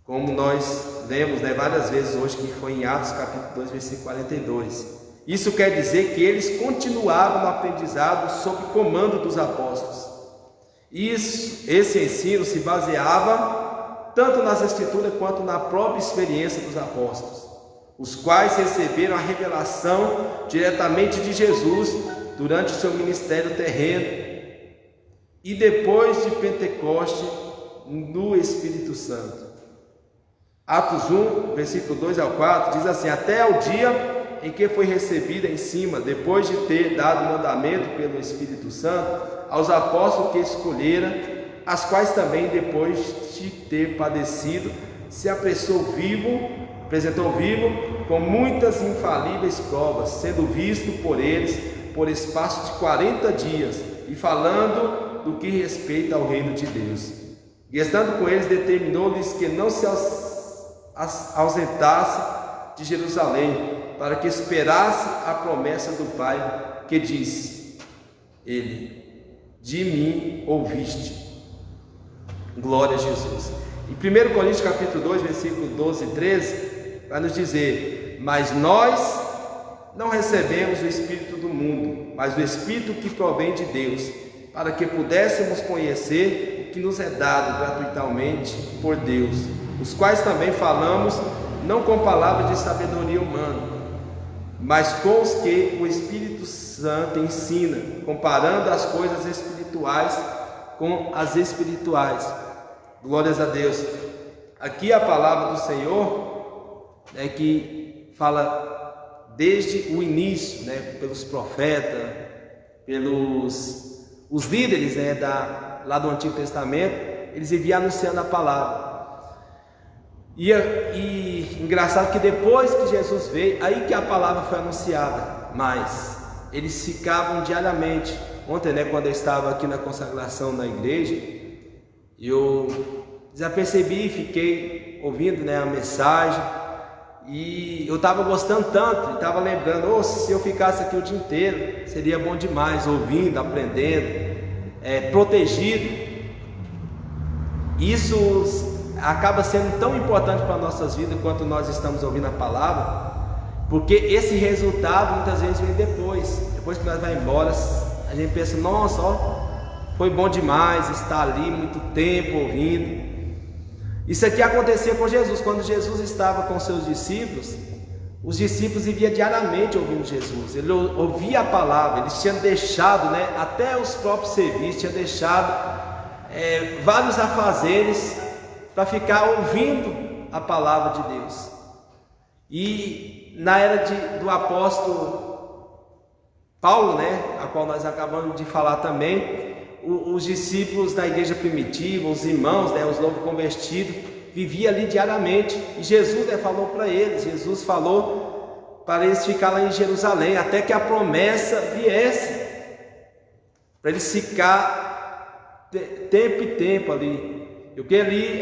como nós lemos, né, várias vezes hoje, que foi em Atos capítulo 2, versículo 42. Isso quer dizer que eles continuavam no aprendizado sob comando dos apóstolos. Esse ensino se baseava tanto nas Escrituras quanto na própria experiência dos apóstolos, os quais receberam a revelação diretamente de Jesus durante o seu ministério terreno e depois de Pentecoste no Espírito Santo. Atos 1, versículo 2 ao 4 diz assim: até o dia em que foi recebida em cima, depois de ter dado mandamento pelo Espírito Santo aos apóstolos que escolhera, as quais também depois de ter padecido se apresentou vivo com muitas infalíveis provas, sendo visto por eles por espaço de 40 dias e falando do que respeita ao reino de Deus. E estando com eles, determinou-lhes que não se ausentasse de Jerusalém, para que esperasse a promessa do Pai, que disse: ele: de mim ouviste. Glória a Jesus. Em 1 Coríntios capítulo 2, versículo 12 e 13, vai nos dizer: mas nós não recebemos o Espírito do mundo, mas o Espírito que provém de Deus, para que pudéssemos conhecer o que nos é dado gratuitamente por Deus, os quais também falamos, não com palavras de sabedoria humana, mas com os que o Espírito Santo ensina, comparando as coisas espirituais com as espirituais. Glórias a Deus. Aqui a palavra do Senhor é que fala desde o início, pelos profetas, pelos os líderes, lá do Antigo Testamento, eles viviam anunciando a palavra. E engraçado que depois que Jesus veio, aí que a palavra foi anunciada, mas eles ficavam diariamente. Ontem, quando eu estava aqui na consagração na igreja, eu já percebi, fiquei ouvindo a mensagem, e eu estava gostando tanto, estava lembrando, se eu ficasse aqui o dia inteiro, seria bom demais, ouvindo, aprendendo, protegido. Isso acaba sendo tão importante para nossas vidas quanto nós estamos ouvindo a palavra, porque esse resultado muitas vezes vem depois que nós vamos embora. A gente pensa: nossa, foi bom demais estar ali muito tempo ouvindo. Isso aqui acontecia com Jesus. Quando Jesus estava com seus discípulos, os discípulos viviam diariamente ouvindo Jesus. Ele ouvia a palavra. Eles tinham deixado, até os próprios serviços, tinham deixado vários afazeres para ficar ouvindo a palavra de Deus. E na era do apóstolo Paulo, a qual nós acabamos de falar também, os discípulos da igreja primitiva, os irmãos, os novos convertidos, viviam ali diariamente. E Jesus falou para eles, Jesus falou para eles ficar lá em Jerusalém, até que a promessa viesse, para eles ficar tempo e tempo ali. Porque ali,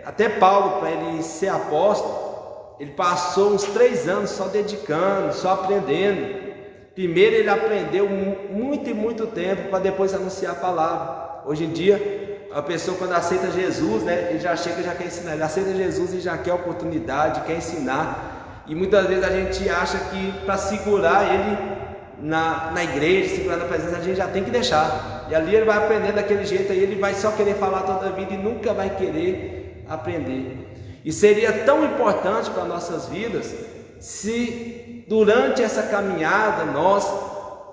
até Paulo, para ele ser apóstolo, ele passou uns 3 anos só dedicando, só aprendendo. Primeiro ele aprendeu muito e muito tempo para depois anunciar a palavra. Hoje em dia, a pessoa quando aceita Jesus, ele já chega e já quer ensinar. Ele aceita Jesus e já quer oportunidade, quer ensinar. E muitas vezes a gente acha que para segurar ele na igreja, segurar na presença, a gente já tem que deixar. E ali ele vai aprendendo daquele jeito, aí ele vai só querer falar toda a vida e nunca vai querer aprender. E seria tão importante para nossas vidas se durante essa caminhada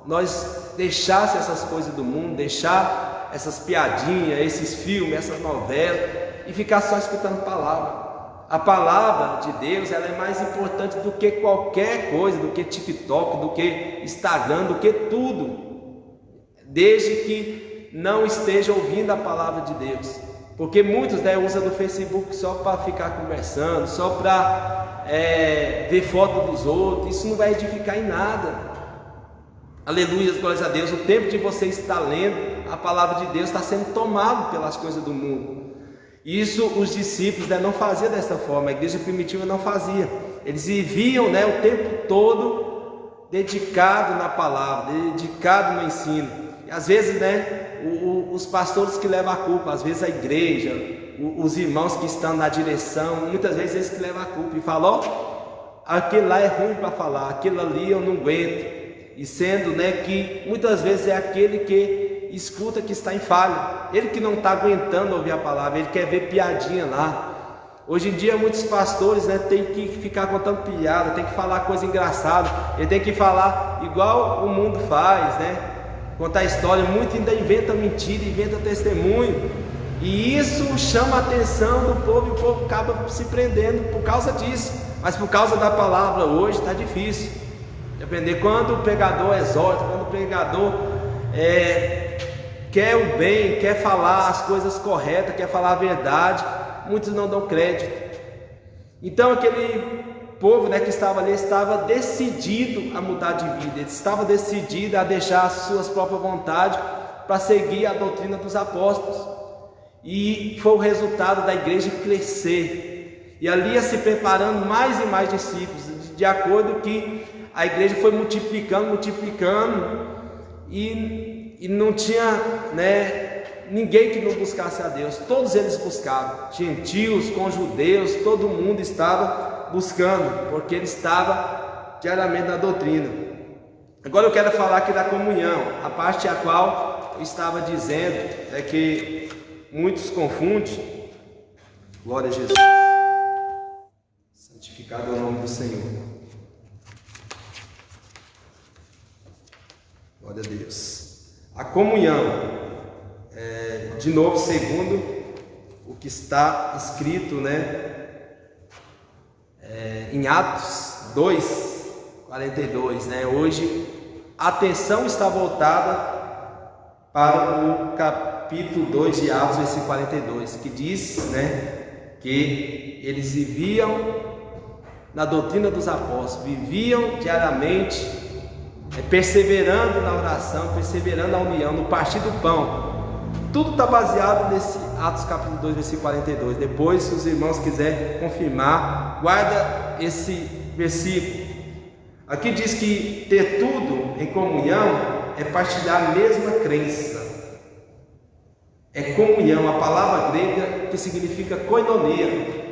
nós deixássemos essas coisas do mundo, deixar essas piadinhas, esses filmes, essas novelas, e ficar só escutando palavra. A palavra de Deus, ela é mais importante do que qualquer coisa, do que TikTok, do que Instagram, do que tudo, desde que não esteja ouvindo a palavra de Deus. Porque muitos usam do Facebook só para ficar conversando, só para ver foto dos outros. Isso não vai edificar em nada. Aleluia, glórias a Deus. O tempo de você estar lendo a palavra de Deus está sendo tomado pelas coisas do mundo. Isso os discípulos não faziam dessa forma. A igreja primitiva não fazia. Eles viviam o tempo todo dedicado na palavra, dedicado no ensino. E às vezes os pastores que levam a culpa, às vezes a igreja, os irmãos que estão na direção, muitas vezes eles que levam a culpa e falam: aquele lá é ruim para falar, aquele ali eu não aguento. E sendo que muitas vezes é aquele que escuta que está em falha, ele que não está aguentando ouvir a palavra, ele quer ver piadinha lá. Hoje em dia muitos pastores tem que ficar contando piada, tem que falar coisa engraçada, ele tem que falar igual o mundo faz, contar história, muito ainda inventa mentira, inventa testemunho, e isso chama a atenção do povo, e o povo acaba se prendendo por causa disso. Mas por causa da palavra hoje está difícil. Depender quando o pregador exorta, quando o pregador quer o bem, quer falar as coisas corretas, quer falar a verdade, muitos não dão crédito. Então aquele povo que estava ali estava decidido a mudar de vida, ele estava decidido a deixar as suas próprias vontades para seguir a doutrina dos apóstolos. E foi o resultado da igreja crescer, e ali ia se preparando mais e mais discípulos, de acordo que a igreja foi multiplicando, e não tinha, né, ninguém que não buscasse a Deus. Todos eles buscavam, gentios com judeus, todo mundo estava buscando, porque ele estava diariamente na doutrina. Agora eu quero falar aqui da comunhão, a parte a qual eu estava dizendo é que muitos confundem. Glória a Jesus. Santificado é o nome do Senhor. Glória a Deus. A comunhão, de novo, segundo o que está escrito, né, em Atos 2:42, né? Hoje a atenção está voltada para o capítulo 2 de Atos, versículo 42, que diz, né, que eles viviam na doutrina dos apóstolos, viviam diariamente, perseverando na oração, perseverando na união, no partir do pão. Tudo está baseado nesse Atos capítulo 2, versículo 42. Depois, se os irmãos quiserem confirmar, guarda esse versículo. Aqui diz que ter tudo em comunhão é partilhar a mesma crença. É comunhão, a palavra grega que significa koinonia.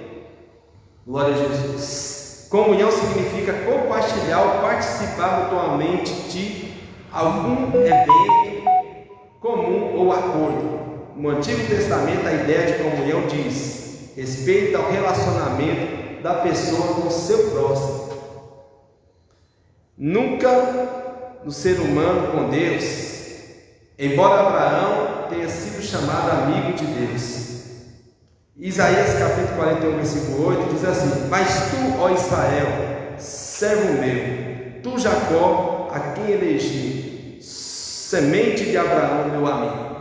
Glória a Jesus. Comunhão significa compartilhar ou participar mutuamente de algum evento comum ou acordo. No Antigo Testamento, a ideia de comunhão diz respeito ao relacionamento da pessoa com o seu próximo. Nunca no ser humano com Deus, embora Abraão tenha sido chamado amigo de Deus. Isaías capítulo 41, versículo 8 diz assim: mas tu, ó Israel, servo meu, tu Jacó, a quem elegi, semente de Abraão, meu amigo.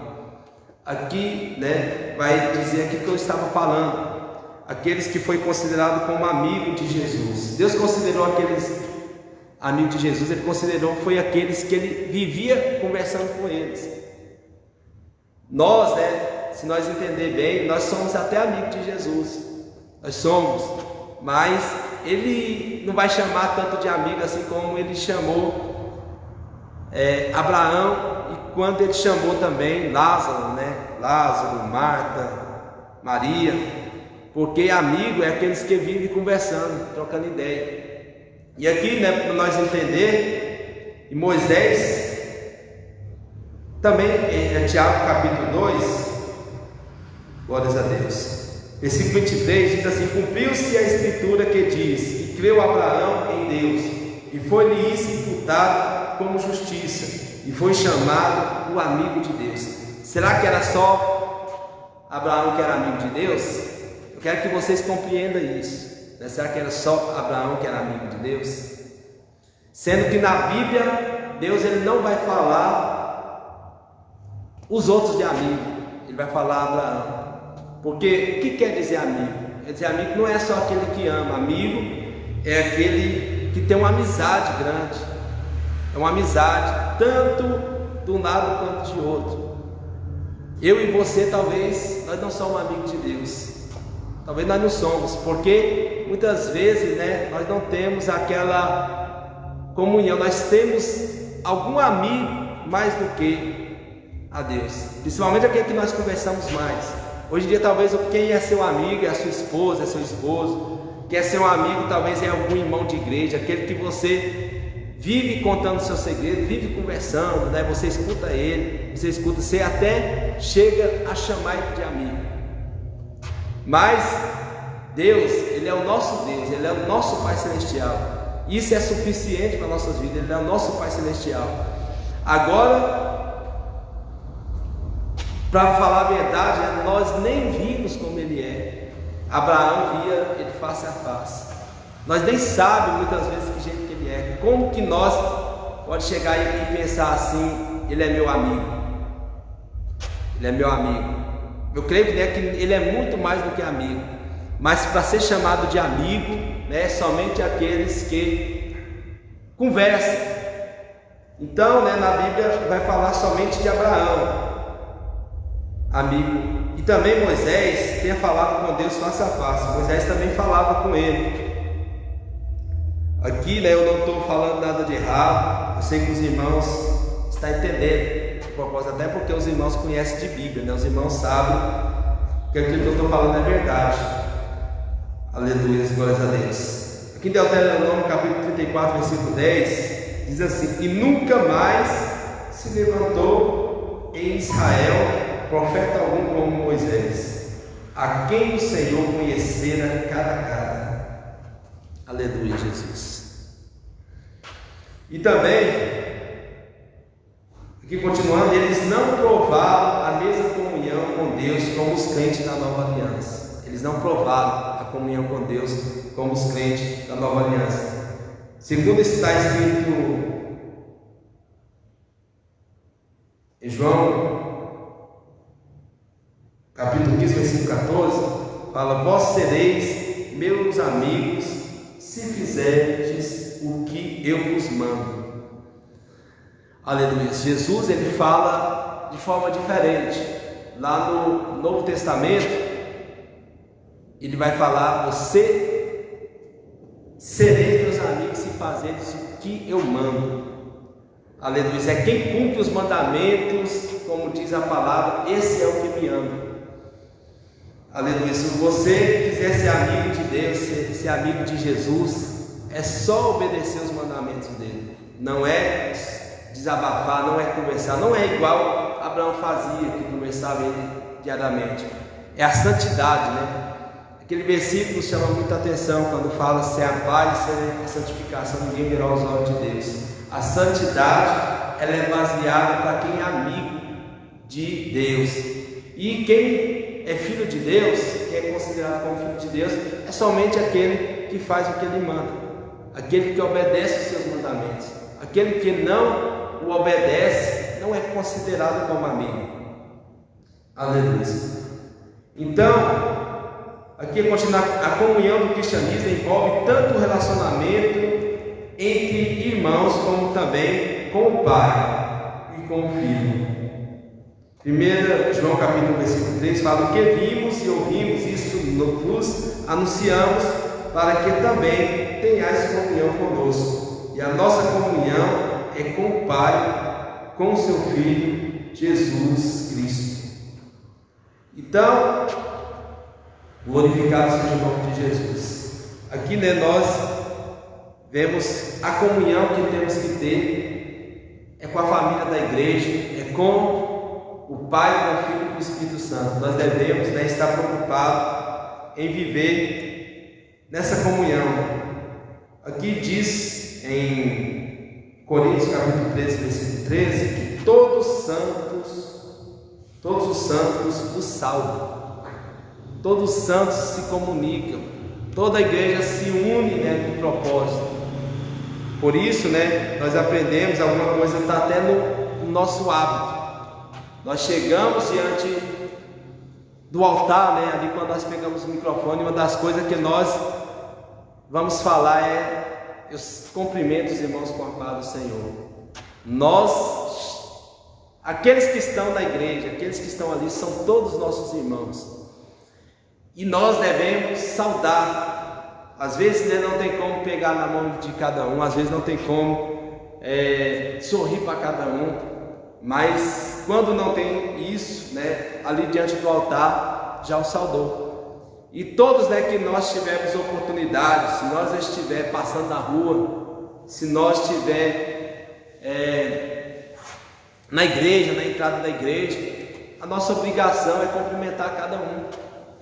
Aqui, né, vai dizer aqui que eu estava falando, aqueles que foi considerado como amigo de Jesus. Deus considerou aqueles amigos de Jesus, ele considerou, foi aqueles que ele vivia conversando com eles. Nós, né, se nós entender bem, nós somos até amigos de Jesus, nós somos, mas ele não vai chamar tanto de amigo assim como ele chamou Abraão, e quando ele chamou também Lázaro, né? Lázaro, Marta, Maria, porque amigo é aqueles que vivem conversando, trocando ideia. E aqui, né, para nós entender, e Moisés também, em Tiago capítulo 2, glórias a Deus, versículo 23 diz assim: cumpriu-se a escritura que diz, e creu Abraão em Deus, e foi-lhe isso imputado como justiça, e foi chamado o amigo de Deus. Será que era só Abraão que era amigo de Deus? Eu quero que vocês compreendam isso, né? Será que era só Abraão que era amigo de Deus? Sendo que na Bíblia, Deus ele não vai falar os outros de amigo, ele vai falar Abraão. Porque o que quer dizer amigo? Quer dizer, amigo não é só aquele que ama, amigo é aquele que tem uma amizade grande, é uma amizade tanto de um lado quanto de outro. Eu e você, talvez, nós não somos amigos de Deus, talvez nós não somos, porque muitas vezes, né, nós não temos aquela comunhão, nós temos algum amigo mais do que a Deus, principalmente aquele que nós conversamos mais. Hoje em dia, talvez quem é seu amigo é a sua esposa, é seu esposo. Quem é seu amigo talvez é algum irmão de igreja, aquele que você vive contando seu segredo, vive conversando, né? Você escuta ele, você até chega a chamar ele de amigo. Mas Deus, ele é o nosso Deus, ele é o nosso Pai Celestial. Isso é suficiente para nossas vidas, ele é o nosso Pai Celestial. Agora, para falar a verdade, nós nem vimos como ele é. Abraão via ele face a face. Nós nem sabemos muitas vezes que jeito que ele é. Como que nós pode chegar e pensar assim: ele é meu amigo, ele é meu amigo. Eu creio que ele é muito mais do que amigo. Mas para ser chamado de amigo, né, somente aqueles que conversam. Então, né, na Bíblia vai falar somente de Abraão, amigo. E também Moisés tinha falado com Deus face a face. Moisés também falava com ele. Aqui, né, eu não estou falando nada de errado. Eu sei que os irmãos está entendendo o propósito, até porque os irmãos conhecem de Bíblia, né? Os irmãos sabem que aquilo que eu estou falando é verdade. Aleluia, glórias a Deus. Aqui em Deuteronômio capítulo 34, versículo 10, diz assim: e nunca mais se levantou em Israel profeta algum como Moisés, a quem o Senhor conhecera cara a cara. Aleluia, Jesus. E também, aqui continuando, eles não provaram a mesma comunhão com Deus como os crentes da nova aliança. Eles não provaram a comunhão com Deus como os crentes da nova aliança. Segundo está escrito em João, capítulo 15, versículo 14, fala: vós sereis meus amigos se fizerdes o que eu vos mando. Aleluia. Jesus, ele fala de forma diferente. Lá no Novo Testamento, ele vai falar: você sereis meus amigos se fazerdes o que eu mando. Aleluia. É quem cumpre os mandamentos, como diz a palavra, esse é o que me ama. Aleluia. Se você quiser ser amigo de Deus, ser amigo de Jesus, é só obedecer os mandamentos dele. Não é desabafar, não é conversar, não é igual Abraão fazia, que conversava ele diariamente. É a santidade, né? Aquele versículo chama muita atenção quando fala: se a paz e a santificação, ninguém verá os olhos de Deus. A santidade, ela é baseada para quem é amigo de Deus. E quem é filho de Deus, quem é considerado como filho de Deus, é somente aquele que faz o que ele manda, aquele que obedece os seus mandamentos. Aquele que não o obedece não é considerado como amigo. Aleluia. Então, aqui continua: a comunhão do cristianismo envolve tanto o relacionamento entre irmãos, como também com o pai e com o filho. 1 João capítulo versículo 3 fala: o que vimos e ouvimos, isso vos anunciamos, para que também tenhais comunhão conosco. E a nossa comunhão é com o Pai, com o seu Filho, Jesus Cristo. Então, glorificado seja o nome de Jesus. Aqui, né, nós vemos a comunhão que temos que ter, é com a família da igreja, é com o Pai, com o Filho e com o Espírito Santo. Nós devemos, né, estar preocupados em viver nessa comunhão. Aqui diz em Coríntios capítulo 13, versículo 13, que todos os santos vos saudam. Todos os santos se comunicam. Toda a igreja se une, né, com propósito. Por isso, né, nós aprendemos, alguma coisa está até no nosso hábito. Nós chegamos diante do altar, né, ali quando nós pegamos o microfone, uma das coisas que nós vamos falar é: eu cumprimento os irmãos com a paz do Senhor. Nós, aqueles que estão na igreja, aqueles que estão ali, são todos nossos irmãos. E nós devemos saudar. Às vezes, né, não tem como pegar na mão de cada um, às vezes não tem como sorrir para cada um, mas quando não tem isso, né, ali diante do altar, já o saudou. E todos, né, que nós tivermos oportunidade, se nós estiver passando na rua, se nós estiver na igreja, na entrada da igreja, a nossa obrigação é cumprimentar cada um,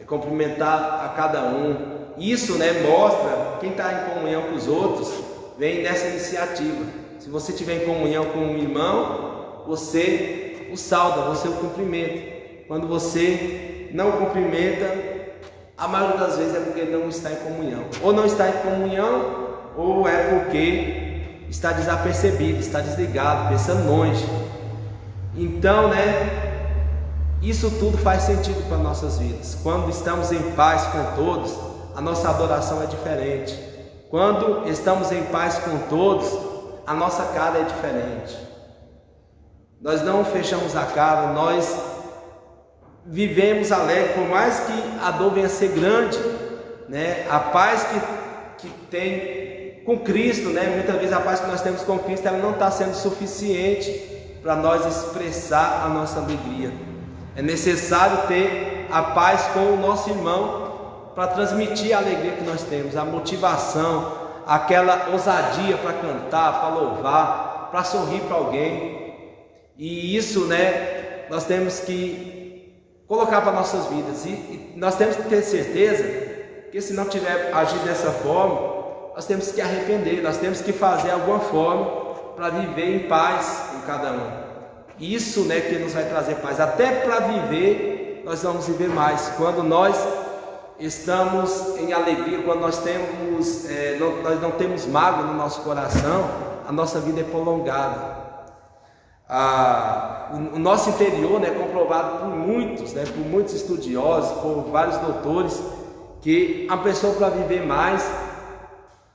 é cumprimentar a cada um. Isso, né, mostra quem está em comunhão com os outros, vem nessa iniciativa. Se você estiver em comunhão com um irmão, você o sauda, você o cumprimenta. Quando você não o cumprimenta, a maioria das vezes é porque não está em comunhão. Ou não está em comunhão, ou é porque está desapercebido, está desligado, pensando longe. Então, né, isso tudo faz sentido para nossas vidas. Quando estamos em paz com todos, a nossa adoração é diferente. Quando estamos em paz com todos, a nossa cara é diferente. Nós não fechamos a cara, nós vivemos alegre, por mais que a dor venha a ser grande, né? A paz que tem com Cristo, né? Muitas vezes a paz que nós temos com Cristo, ela não está sendo suficiente para nós expressar a nossa alegria. É necessário ter a paz com o nosso irmão para transmitir a alegria que nós temos, a motivação, aquela ousadia para cantar, para louvar, para sorrir para alguém. E isso, né, nós temos que colocar para nossas vidas. E nós temos que ter certeza que se não tiver agido dessa forma, nós temos que arrepender, nós temos que fazer alguma forma para viver em paz com cada um. Isso, né, que nos vai trazer paz. Até para viver, nós vamos viver mais. Quando nós estamos em alegria, quando nós não temos mágoa no nosso coração, a nossa vida é prolongada. O nosso interior, né, é comprovado por muitos estudiosos, por vários doutores, que a pessoa, para viver mais,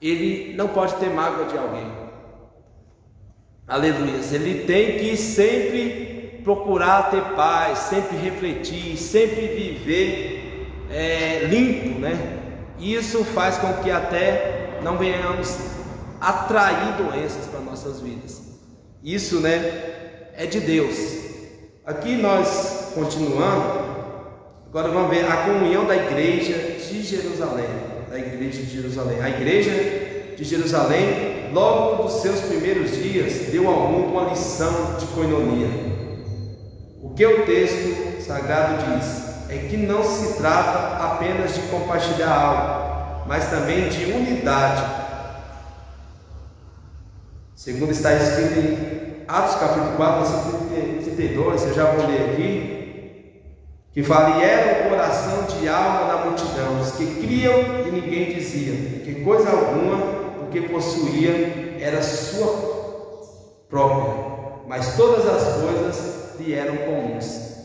ele não pode ter mágoa de alguém. Aleluia. Ele tem que sempre procurar ter paz, sempre refletir, sempre viver limpo, né? Isso faz com que até não venhamos atrair doenças para nossas vidas. Isso, né, é de Deus. Aqui nós continuando, agora vamos ver a comunhão da igreja de Jerusalém. A igreja de Jerusalém, logo dos seus primeiros dias, deu ao mundo uma lição de coinonia. O que o texto sagrado diz é que não se trata apenas de compartilhar algo, mas também de unidade. Segundo está escrito em Atos capítulo 4, versículo 32, eu já vou ler aqui, que fala: e era o coração de alma da multidão, os que criam, e ninguém dizia que coisa alguma o que possuía era sua própria, mas todas as coisas lhe eram comuns.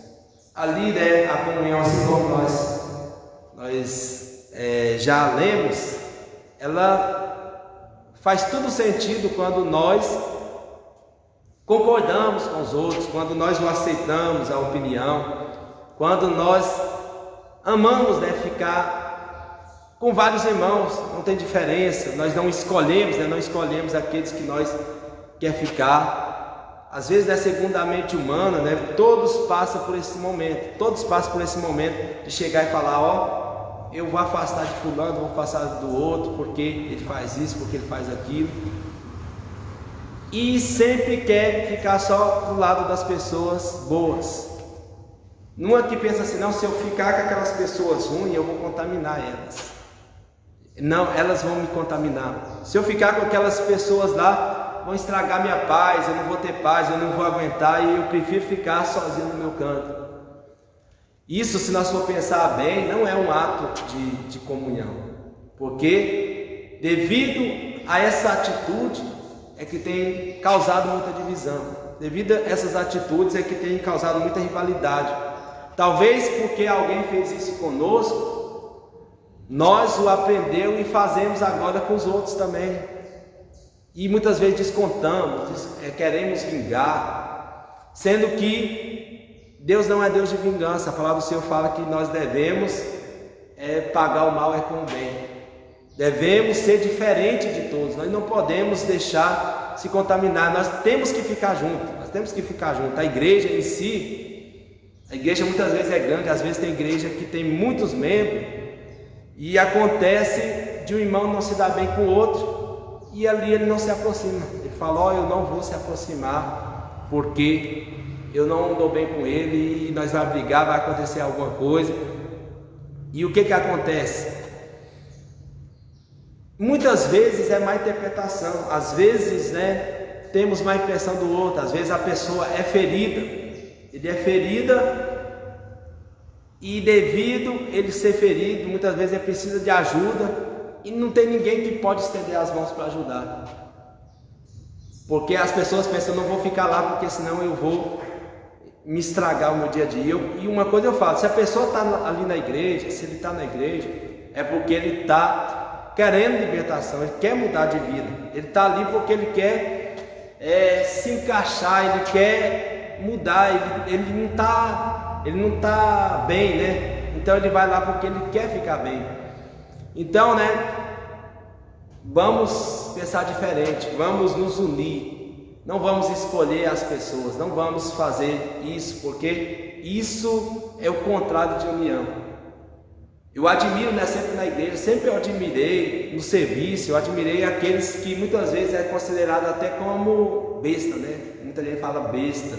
Ali, né, a comunhão, assim como nós já lemos, ela faz todo sentido quando nós concordamos com os outros, quando nós não aceitamos a opinião, quando nós amamos, né, ficar com vários irmãos, não tem diferença, nós não escolhemos aqueles que nós quer ficar. Às vezes, né, segundo a mente humana, né, todos passam por esse momento de chegar e falar: ó, eu vou afastar de fulano, vou afastar do outro, porque ele faz isso, porque ele faz aquilo. E sempre quer ficar só do lado das pessoas boas. Não é que pensa assim: não, se eu ficar com aquelas pessoas ruins, eu vou contaminar elas. Não, elas vão me contaminar. Se eu ficar com aquelas pessoas lá, vão estragar minha paz, eu não vou ter paz, eu não vou aguentar, e eu prefiro ficar sozinho no meu canto. Isso, se nós for pensar bem, não é um ato de comunhão, porque devido a essa atitude é que tem causado muita divisão, devido a essas atitudes é que tem causado muita rivalidade. Talvez porque alguém fez isso conosco, nós o aprendeu e fazemos agora com os outros também. E muitas vezes descontamos, queremos vingar, sendo que Deus não é Deus de vingança. A palavra do Senhor fala que nós devemos pagar o mal com o bem. Devemos ser diferente de todos. Nós não podemos deixar se contaminar. Nós temos que ficar juntos. A igreja em si, a igreja muitas vezes é grande. Às vezes tem igreja que tem muitos membros e acontece de um irmão não se dar bem com o outro. E ali ele não se aproxima. Ele fala: ó, eu não vou se aproximar, porque eu não dou bem com ele, e nós vamos brigar, vai acontecer alguma coisa. E o que acontece? Muitas vezes é má interpretação. Às vezes, né, temos má impressão do outro. Às vezes a pessoa é ferida. Ele é ferida, e devido ele ser ferido, muitas vezes ele precisa de ajuda. E não tem ninguém que pode estender as mãos para ajudar, porque as pessoas pensam: eu não vou ficar lá, porque senão eu vou me estragar o meu dia a dia. E uma coisa eu falo: se a pessoa está ali na igreja, se ele está na igreja, é porque ele está querendo libertação, ele quer mudar de vida, ele está ali porque ele quer se encaixar, ele quer mudar, ele não está bem, né? Então ele vai lá porque ele quer ficar bem. Então, né, vamos pensar diferente, vamos nos unir, Não vamos escolher as pessoas, não vamos fazer isso, porque isso é o contrário de união. Eu admiro, né, sempre na igreja, sempre eu admirei no serviço, eu admirei aqueles que muitas vezes é considerado até como besta, né? Muita gente fala besta,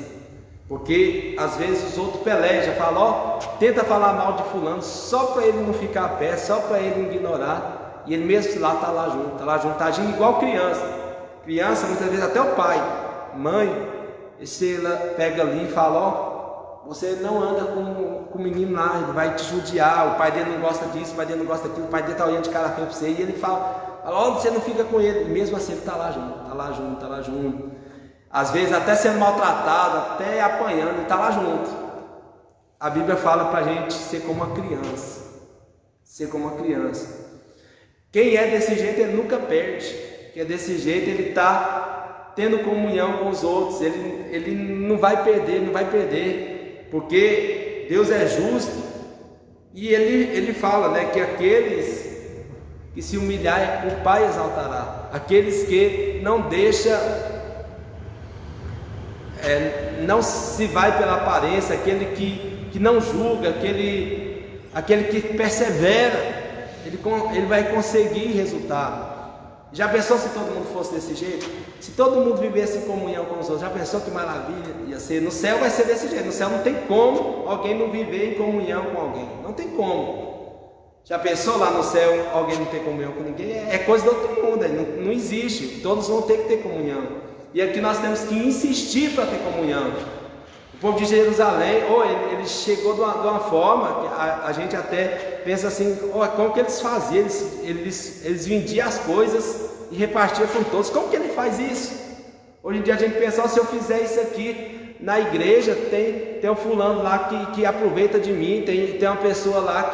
porque às vezes os outros pelejam, falam, ó, tenta falar mal de fulano só para ele não ficar perto, só para ele ignorar, e ele mesmo lá está lá junto, tá agindo igual criança. Criança, muitas vezes até o pai, mãe, se ela pega ali e fala, ó, você não anda com o menino lá, ele vai te judiar, o pai dele não gosta disso, o pai dele não gosta daquilo, o pai dele está olhando de cara feia para você, e ele fala, ó, você não fica com ele, e mesmo assim ele está lá junto. Às vezes até sendo maltratado, até apanhando, ele está lá junto. A Bíblia fala para a gente ser como uma criança, Quem é desse jeito, ele nunca perde. Quem é desse jeito, ele está tendo comunhão com os outros, ele não vai perder, porque Deus é justo, e ele fala, né, que aqueles que se humilhar, o Pai exaltará. Aqueles que não deixam, não se vai pela aparência, aquele que não julga, aquele que persevera, ele vai conseguir resultado. Já pensou se todo mundo fosse desse jeito? Se todo mundo vivesse em comunhão com os outros, já pensou que maravilha ia ser? No céu vai ser desse jeito. No céu não tem como alguém não viver em comunhão com alguém. Não tem como. Já pensou lá no céu alguém não ter comunhão com ninguém? É coisa do outro mundo, não existe. Todos vão ter que ter comunhão. E aqui nós temos que insistir para ter comunhão. O povo de Jerusalém, ele chegou de uma forma que a gente até pensa assim, como que eles faziam? Eles vendiam as coisas e repartiam com todos. Como que ele faz isso? Hoje em dia a gente pensa, se eu fizer isso aqui na igreja, tem um fulano lá que aproveita de mim, tem uma pessoa lá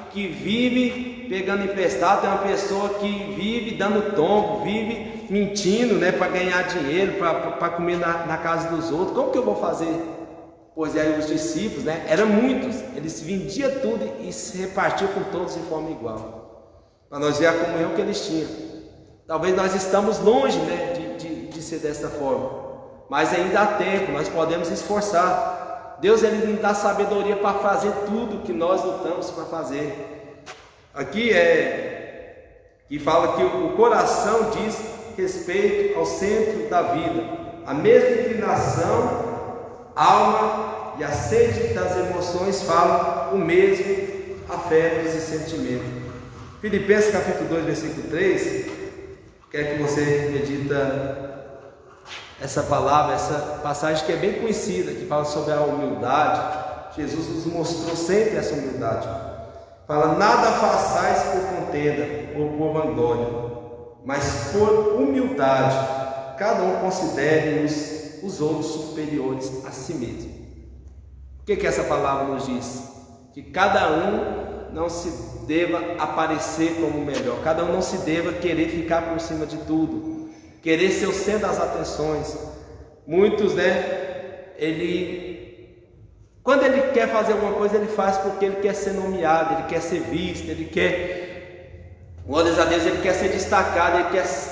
que vive pegando emprestado, tem uma pessoa que vive dando tombo, vive mentindo, né, para ganhar dinheiro, para comer na casa dos outros. Como que eu vou fazer? Pois aí os discípulos, né, eram muitos, eles vendiam tudo e se repartiam com todos de forma igual, para nós ver a comunhão que eles tinham. Talvez nós estamos longe, né, de ser dessa forma, mas ainda há tempo, nós podemos esforçar. Deus, ele nos dá sabedoria para fazer tudo que nós lutamos para fazer. Aqui que fala que o coração diz respeito ao centro da vida, a mesma inclinação, alma e a sede das emoções falam o mesmo afetos e sentimentos. Filipenses capítulo 2, versículo 3, quero que você medita essa palavra, essa passagem que é bem conhecida, que fala sobre a humildade. Jesus nos mostrou sempre essa humildade. Fala, nada façais por contenda ou por vanglória, mas por humildade, cada um considere os outros superiores a si mesmo. O que essa palavra nos diz? Que cada um não se deva aparecer como melhor, cada um não se deva querer ficar por cima de tudo, querer ser o centro das atenções. Muitos, né, quando ele quer fazer alguma coisa, ele faz porque ele quer ser nomeado, ele quer ser visto, ele quer, glórias a Deus, ele quer ser destacado,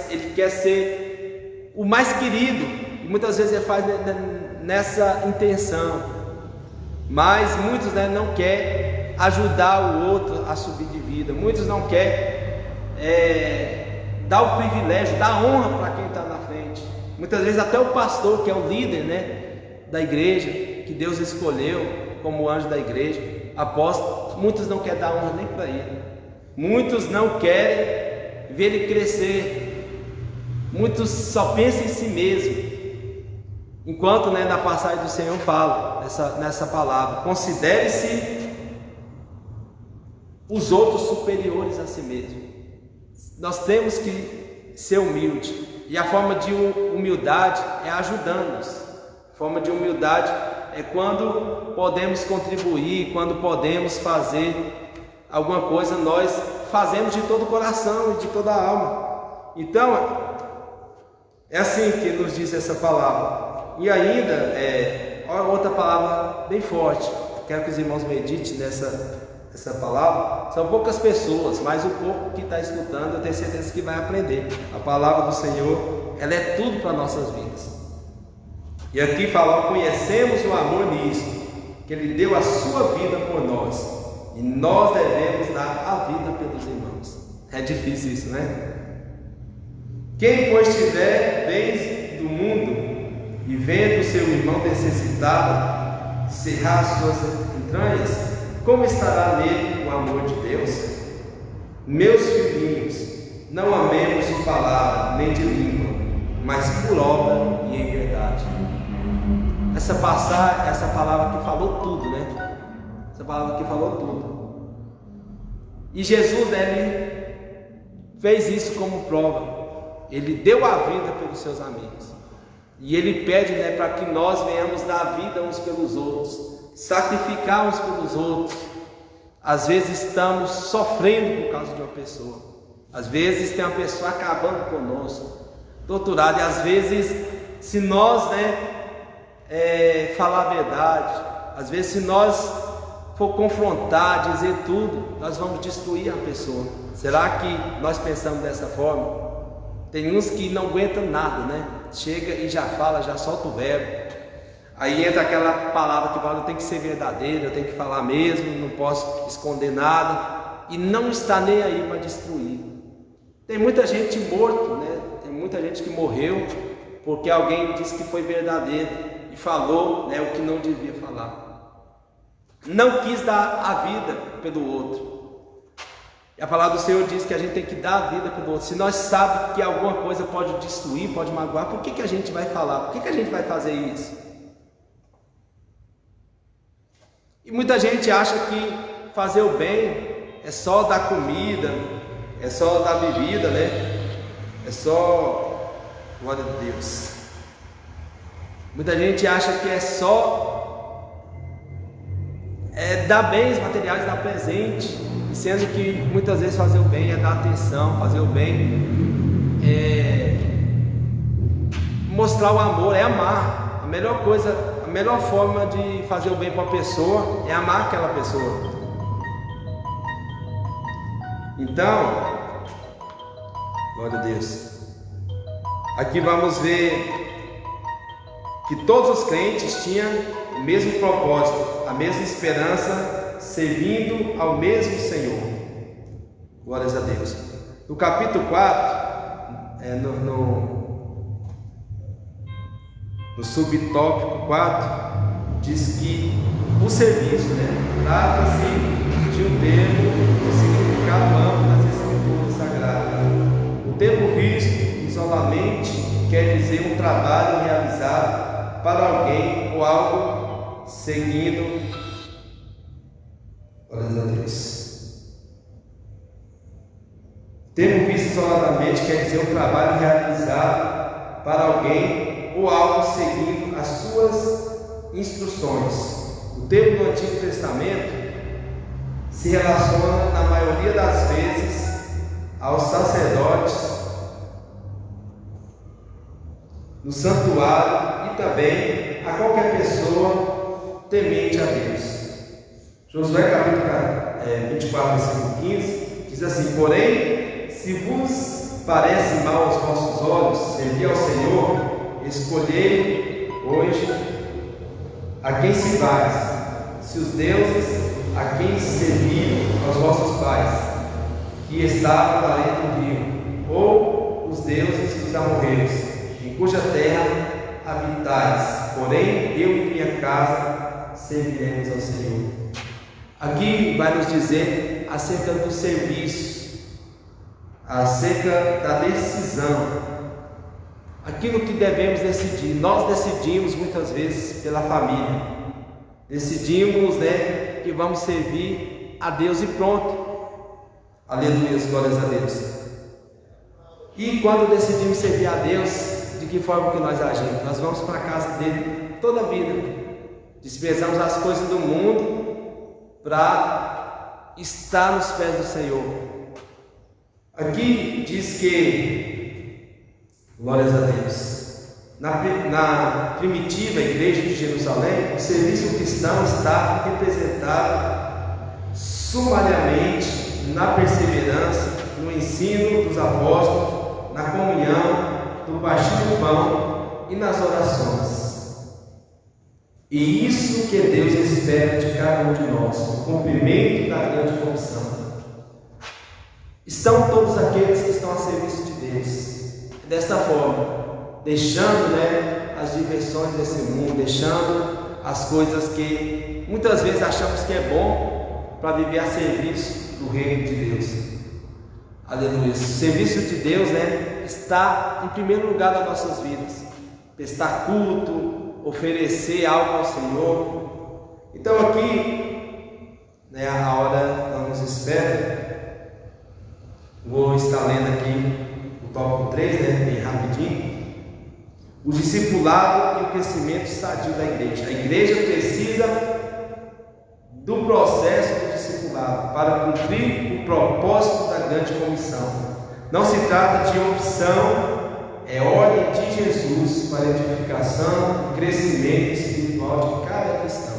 ele quer ser o mais querido. E muitas vezes ele faz nessa intenção, mas muitos, né, não querem ajudar o outro a subir de vida. Muitos não querem dar o privilégio, dar a honra para quem está na frente. Muitas vezes até o pastor, que é o líder, né, da igreja, que Deus escolheu como anjo da igreja, apóstolo, muitos não querem dar honra nem para ele. Muitos não querem ver ele crescer. Muitos só pensam em si mesmo. Enquanto, né, na passagem do Senhor fala nessa palavra, considere-se os outros superiores a si mesmo. Nós temos que ser humilde, e a forma de humildade é ajudando-nos. A forma de humildade é quando podemos contribuir, quando podemos fazer alguma coisa, nós fazemos de todo o coração e de toda a alma. Então, é assim que nos diz essa palavra. E ainda, outra palavra bem forte, quero que os irmãos meditem nessa palavra. São poucas pessoas, mas o pouco que está escutando, eu tenho certeza que vai aprender. A palavra do Senhor, ela é tudo para nossas vidas. E aqui fala: conhecemos o amor nisto, que Ele deu a sua vida por nós, e nós devemos dar a vida pelos irmãos. É difícil isso, né? Quem, pois, tiver bens do mundo e vendo seu irmão necessitado cerrar suas entranhas, como estará nele o amor de Deus? Meus filhinhos, não amemos de palavra nem de língua, mas por obra e em verdade. Essa palavra que falou tudo, né? Essa palavra que falou tudo. E Jesus, ele fez isso como prova. Ele deu a vida pelos seus amigos. E Ele pede, né, para que nós venhamos dar vida uns pelos outros, sacrificar uns pelos outros. Às vezes estamos sofrendo por causa de uma pessoa. Às vezes tem uma pessoa acabando conosco, torturada. E às vezes, se nós, falar a verdade, às vezes se nós for confrontar, dizer tudo, nós vamos destruir a pessoa. Será que nós pensamos dessa forma? Tem uns que não aguentam nada, né? Chega e já fala, já solta o verbo. Aí entra aquela palavra que fala: eu tenho que ser verdadeiro, eu tenho que falar mesmo, não posso esconder nada. E não está nem aí para destruir. Tem muita gente morta, né? Tem muita gente que morreu porque alguém disse que foi verdadeiro e falou, né, o que não devia falar. Não quis dar a vida pelo outro. E a palavra do Senhor diz que a gente tem que dar a vida pelo outro. Se nós sabemos que alguma coisa pode destruir, pode magoar, por que a gente vai falar? Por que a gente vai fazer isso? E muita gente acha que fazer o bem é só dar comida, é só dar bebida, né? É só... glória a Deus. Muita gente acha que é só dar bens materiais, dar presente, sendo que muitas vezes fazer o bem é dar atenção, fazer o bem é mostrar o amor, é amar. A melhor coisa, a melhor forma de fazer o bem para uma pessoa é amar aquela pessoa. Então, glória a Deus. Aqui vamos ver que todos os crentes tinham o mesmo propósito, a mesma esperança, servindo ao mesmo Senhor. Glórias a Deus. No capítulo 4, no subtópico 4, diz que o serviço, trata-se de um termo de significado amplo das Escrituras Sagradas. O termo visto isoladamente quer dizer um trabalho realizado para alguém ou algo seguindo. Glórias a Deus. Termo visto isoladamente quer dizer um trabalho realizado para alguém ou algo seguindo as suas instruções. O termo do Antigo Testamento se relaciona, na maioria das vezes, aos sacerdotes no santuário e também a qualquer pessoa temente a Deus. Josué capítulo 24, versículo 15 diz assim: porém, se vos parece mal aos vossos olhos servir ao Senhor, escolhei hoje a quem servais, se os deuses a quem serviram aos vossos pais, que estavam além do rio, ou os deuses dos amorreus, em cuja terra habitais. Porém, eu e minha casa serviremos ao Senhor. Aqui vai nos dizer acerca do serviço, acerca da decisão, aquilo que devemos decidir. Nós decidimos muitas vezes pela família, decidimos, que vamos servir a Deus e pronto. Aleluia, glórias a Deus. E quando decidimos servir a Deus, de que forma que nós agimos? Nós vamos para a casa dele toda a vida, desprezamos as coisas do mundo para estar nos pés do Senhor. Aqui diz que, glórias a Deus, na primitiva igreja de Jerusalém, o serviço cristão está representado sumariamente na perseverança, no ensino dos apóstolos, na comunhão, no partir do pão e nas orações. E isso que Deus espera de cada um de nós, o cumprimento da grande comissão. Estão todos aqueles que estão a serviço de Deus, desta forma, deixando as diversões desse mundo, deixando as coisas que muitas vezes achamos que é bom para viver a serviço do reino de Deus. Aleluia. O serviço de Deus está em primeiro lugar nas nossas vidas. Prestar culto, oferecer algo ao Senhor. Então aqui, a hora não nos espera. Vou estar lendo aqui o tópico 3, bem rapidinho. O discipulado e o crescimento sadio da igreja. A igreja precisa do processo do discipulado para cumprir o propósito da grande comissão. Não se trata de opção, é ordem de Jesus para a edificação e crescimento espiritual de cada cristão.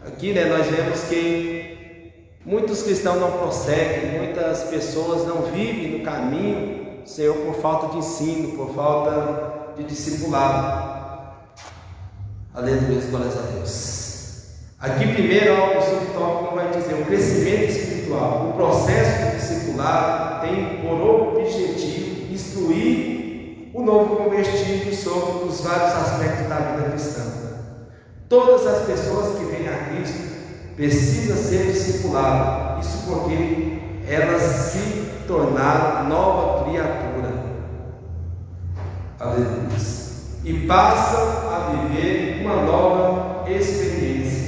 Aqui nós vemos que muitos cristãos não prosseguem, muitas pessoas não vivem no caminho do Senhor por falta de ensino, por falta de discipulado. Aleluia, glórias a Deus. Aqui primeiro o subtópico vai dizer o crescimento espiritual. O processo de discipulado tem por objetivo instruir o novo convertido sobre os vários aspectos da vida cristã. Todas as pessoas que vêm a Cristo precisam ser discipuladas. Isso porque elas se tornaram nova criatura. Aleluia. E passam a viver uma nova experiência.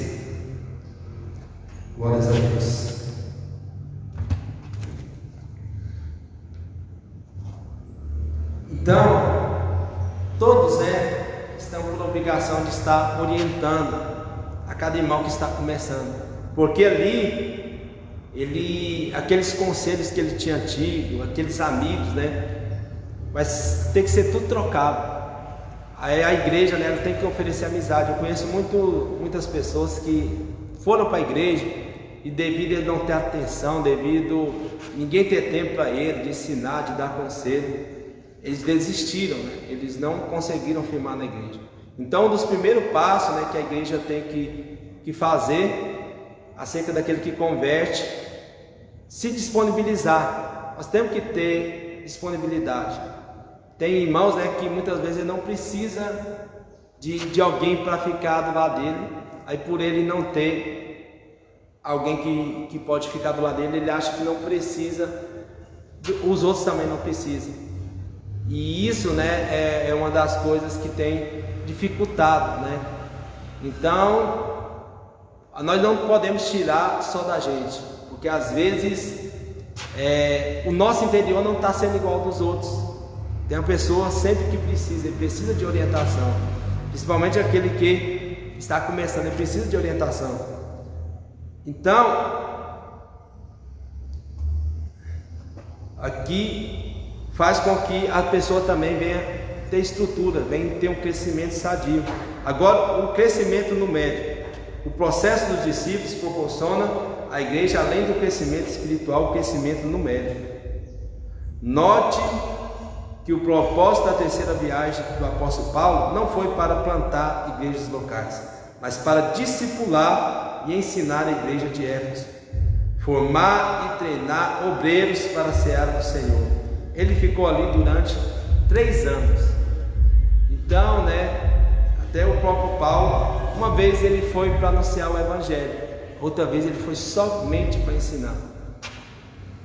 Glórias a Deus. Então, todos estão por obrigação de estar orientando a cada irmão que está começando, porque ali, aqueles conselhos que ele tinha tido, aqueles amigos, vai ter que ser tudo trocado. Aí a igreja, ela tem que oferecer amizade. Eu conheço muitas pessoas que foram para a igreja e devido a ele não ter atenção, devido ninguém ter tempo para ele de ensinar, de dar conselho, eles desistiram, eles não conseguiram firmar na igreja. Então, um dos primeiros passos que a igreja tem que fazer acerca daquele que converte, se disponibilizar. Nós temos que ter disponibilidade. Tem irmãos que muitas vezes ele não precisa de alguém para ficar do lado dele, aí por ele não ter alguém que pode ficar do lado dele, ele acha que não precisa, os outros também não precisam. E isso é uma das coisas que tem dificultado. Então nós não podemos tirar só da gente, porque às vezes o nosso interior não está sendo igual ao dos outros. Tem uma pessoa sempre que ele precisa de orientação, principalmente aquele que está começando, ele precisa de orientação. Então, aqui faz com que a pessoa também venha ter estrutura, venha ter um crescimento sadio. Agora, o crescimento numérico. O processo dos discípulos proporciona à igreja, além do crescimento espiritual, o crescimento numérico. Note que o propósito da terceira viagem do apóstolo Paulo não foi para plantar igrejas locais, mas para discipular e ensinar a igreja de Éfeso, formar e treinar obreiros para a seara do Senhor. Ele ficou ali durante 3 anos. Então, até o próprio Paulo, uma vez ele foi para anunciar o evangelho, outra vez ele foi somente para ensinar.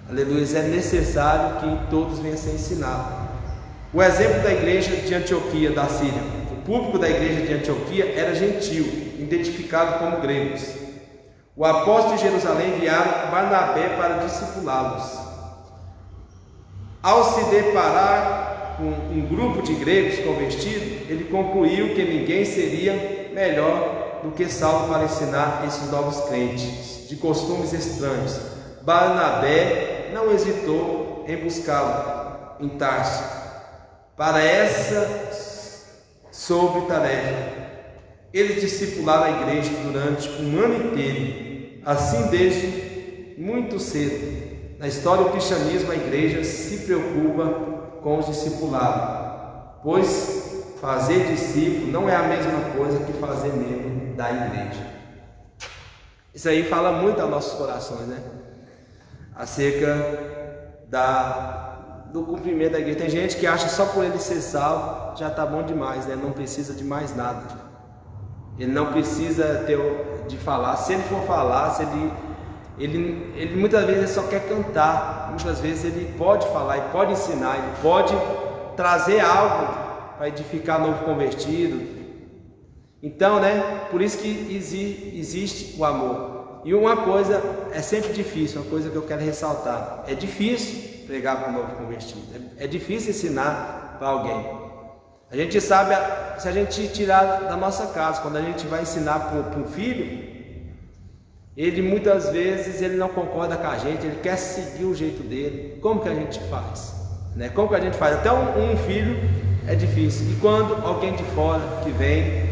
Aleluia, é necessário que todos venham a ser ensinados. O exemplo da igreja de Antioquia da Síria. O público da igreja de Antioquia era gentil, identificado como gregos. O apóstolo de Jerusalém enviaram Barnabé para discipulá-los. Ao se deparar com um grupo de gregos convertidos, ele concluiu que ninguém seria melhor do que Saulo para ensinar esses novos crentes de costumes estranhos. Barnabé não hesitou em buscá-lo em Tarso para essa sobre tarefa. Eles discipularam a igreja durante 1 ano inteiro, assim desde muito cedo. Na história do cristianismo, a igreja se preocupa com os discipulados, pois fazer discípulo não é a mesma coisa que fazer membro da igreja. Isso aí fala muito aos nossos corações, né? Acerca do cumprimento da igreja. Tem gente que acha só por ele ser salvo já está bom demais, né? Não precisa de mais nada. Ele não precisa de falar. Se ele for falar, ele muitas vezes só quer cantar. Muitas vezes ele pode falar, ele pode ensinar, ele pode trazer algo para edificar novo convertido. Então, né? Por isso que existe o amor. E uma coisa é sempre difícil, uma coisa que eu quero ressaltar: é difícil pregar para um novo convertido, é difícil ensinar para alguém. A gente sabe, se a gente tirar da nossa casa, quando a gente vai ensinar para um filho, ele muitas vezes ele não concorda com a gente, ele quer seguir o jeito dele. Como que a gente faz? Né? Como que a gente faz? Até um filho é difícil. E quando alguém de fora que vem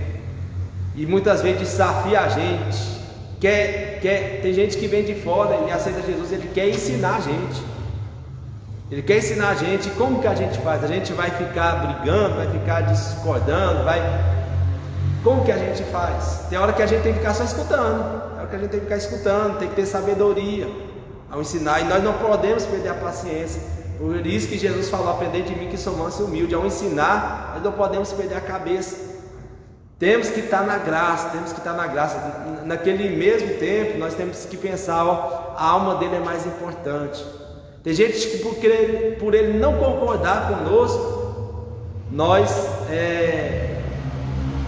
e muitas vezes desafia a gente, tem gente que vem de fora e aceita Jesus, ele quer ensinar a gente. Ele quer ensinar a gente. Como que a gente faz? A gente vai ficar brigando, vai ficar discordando, como que a gente faz? Tem hora que a gente tem que ficar só escutando. Tem hora que a gente tem que ficar escutando, tem que ter sabedoria ao ensinar. E nós não podemos perder a paciência. Por isso que Jesus falou: aprendei de mim que sou manso e humilde. Ao ensinar, nós não podemos perder a cabeça. Temos que estar na graça, Naquele mesmo tempo, nós temos que pensar: a alma dele é mais importante. Tem gente que por ele não concordar conosco, nós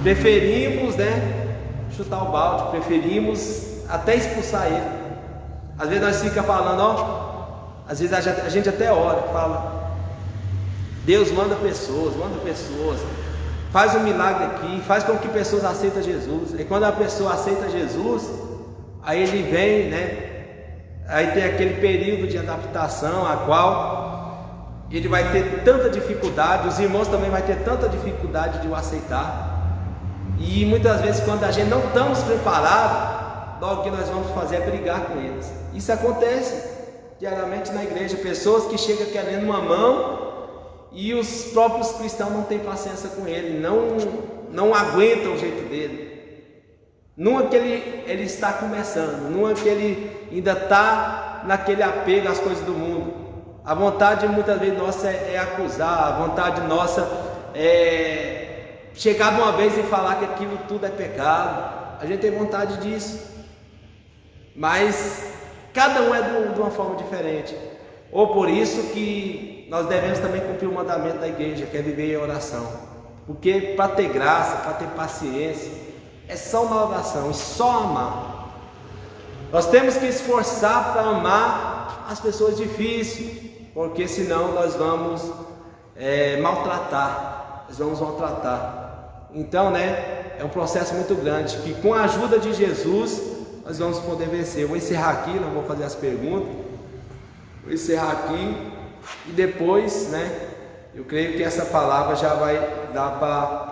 preferimos, né, chutar o balde, preferimos até expulsar ele. Às vezes nós ficamos falando, às vezes a gente até ora, fala: Deus manda pessoas, faz um milagre aqui, faz com que pessoas aceitem Jesus. E quando a pessoa aceita Jesus, aí ele vem, né? Aí tem aquele período de adaptação, a qual ele vai ter tanta dificuldade, os irmãos também vão ter tanta dificuldade de o aceitar. E muitas vezes, quando a gente não estamos preparados, logo o que nós vamos fazer é brigar com eles. Isso acontece diariamente na igreja, pessoas que chegam querendo uma mão e os próprios cristãos não têm paciência com ele, não aguentam o jeito dele. Numa que ele está começando, numa que ele ainda está naquele apego às coisas do mundo. A vontade muitas vezes nossa é acusar, a vontade nossa é chegar de uma vez e falar que aquilo tudo é pecado. A gente tem vontade disso, mas cada um é de uma forma diferente. Ou por isso que nós devemos também cumprir o mandamento da igreja, que é viver em oração. Porque para ter graça, para ter paciência, é só uma oração e só amar. Nós temos que esforçar para amar as pessoas difíceis, porque senão nós vamos maltratar. Então, né, é um processo muito grande, que com a ajuda de Jesus nós vamos poder vencer. Eu vou encerrar aqui, não vou fazer as perguntas. Vou encerrar aqui e depois, né, eu creio que essa palavra já vai dar para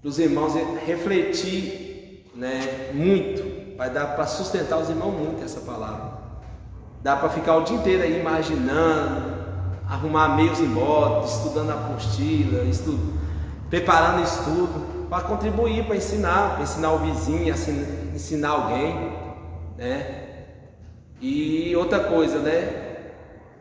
os irmãos refletir, né, muito. Vai dar para sustentar os irmãos muito essa palavra. Dá para ficar o dia inteiro aí imaginando, arrumar meios e modos, estudando a apostila, preparando estudo, para contribuir, para ensinar o vizinho, ensinar alguém, né? E outra coisa, né?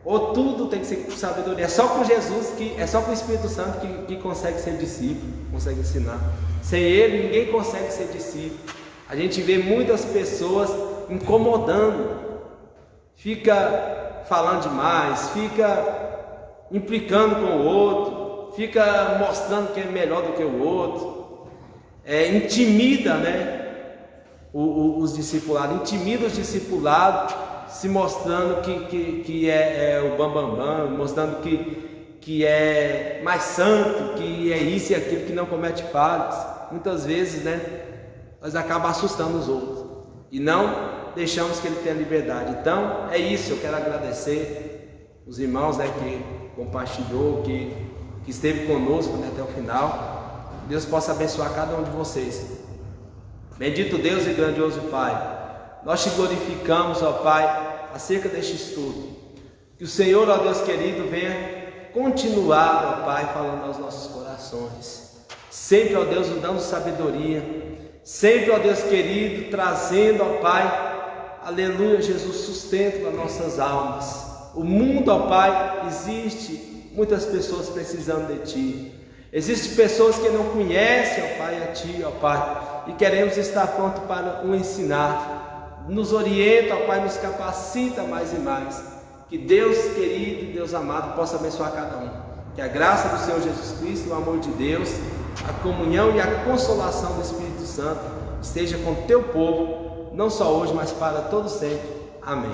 Ou tudo tem que ser com sabedoria. É só com Jesus, é só com o Espírito Santo que consegue ser discípulo, consegue ensinar. Sem ele, ninguém consegue ser discípulo. A gente vê muitas pessoas incomodando, fica falando demais, fica implicando com o outro, fica mostrando que é melhor do que o outro, intimida, né, os discipulados, intimida os discipulados, se mostrando que é o bambambam, mostrando que é mais santo, que é isso e aquilo, que não comete falhas. Muitas vezes, né, nós acabamos assustando os outros e não deixamos que ele tenha liberdade. Então é isso, eu quero agradecer os irmãos, né, que compartilhou, que esteve conosco, né, até o final. Deus possa abençoar cada um de vocês. Bendito Deus e grandioso Pai, nós te glorificamos, ó Pai, acerca deste estudo. Que o Senhor, ó Deus querido, venha continuar, ó Pai, falando aos nossos corações. Sempre, ó Deus, nos dando sabedoria. Sempre, ó Deus querido, trazendo, ó Pai, aleluia, Jesus, sustento para nossas almas. O mundo, ó Pai, existe muitas pessoas precisando de Ti. Existem pessoas que não conhecem, ó Pai, a Ti, ó Pai, e queremos estar pronto para o ensinar. Nos orienta, ó Pai, nos capacita mais e mais. Que Deus querido, Deus amado, possa abençoar cada um. Que a graça do Senhor Jesus Cristo, o amor de Deus, a comunhão e a consolação do Espírito Santo esteja com o Teu povo, não só hoje, mas para todo sempre. Amém.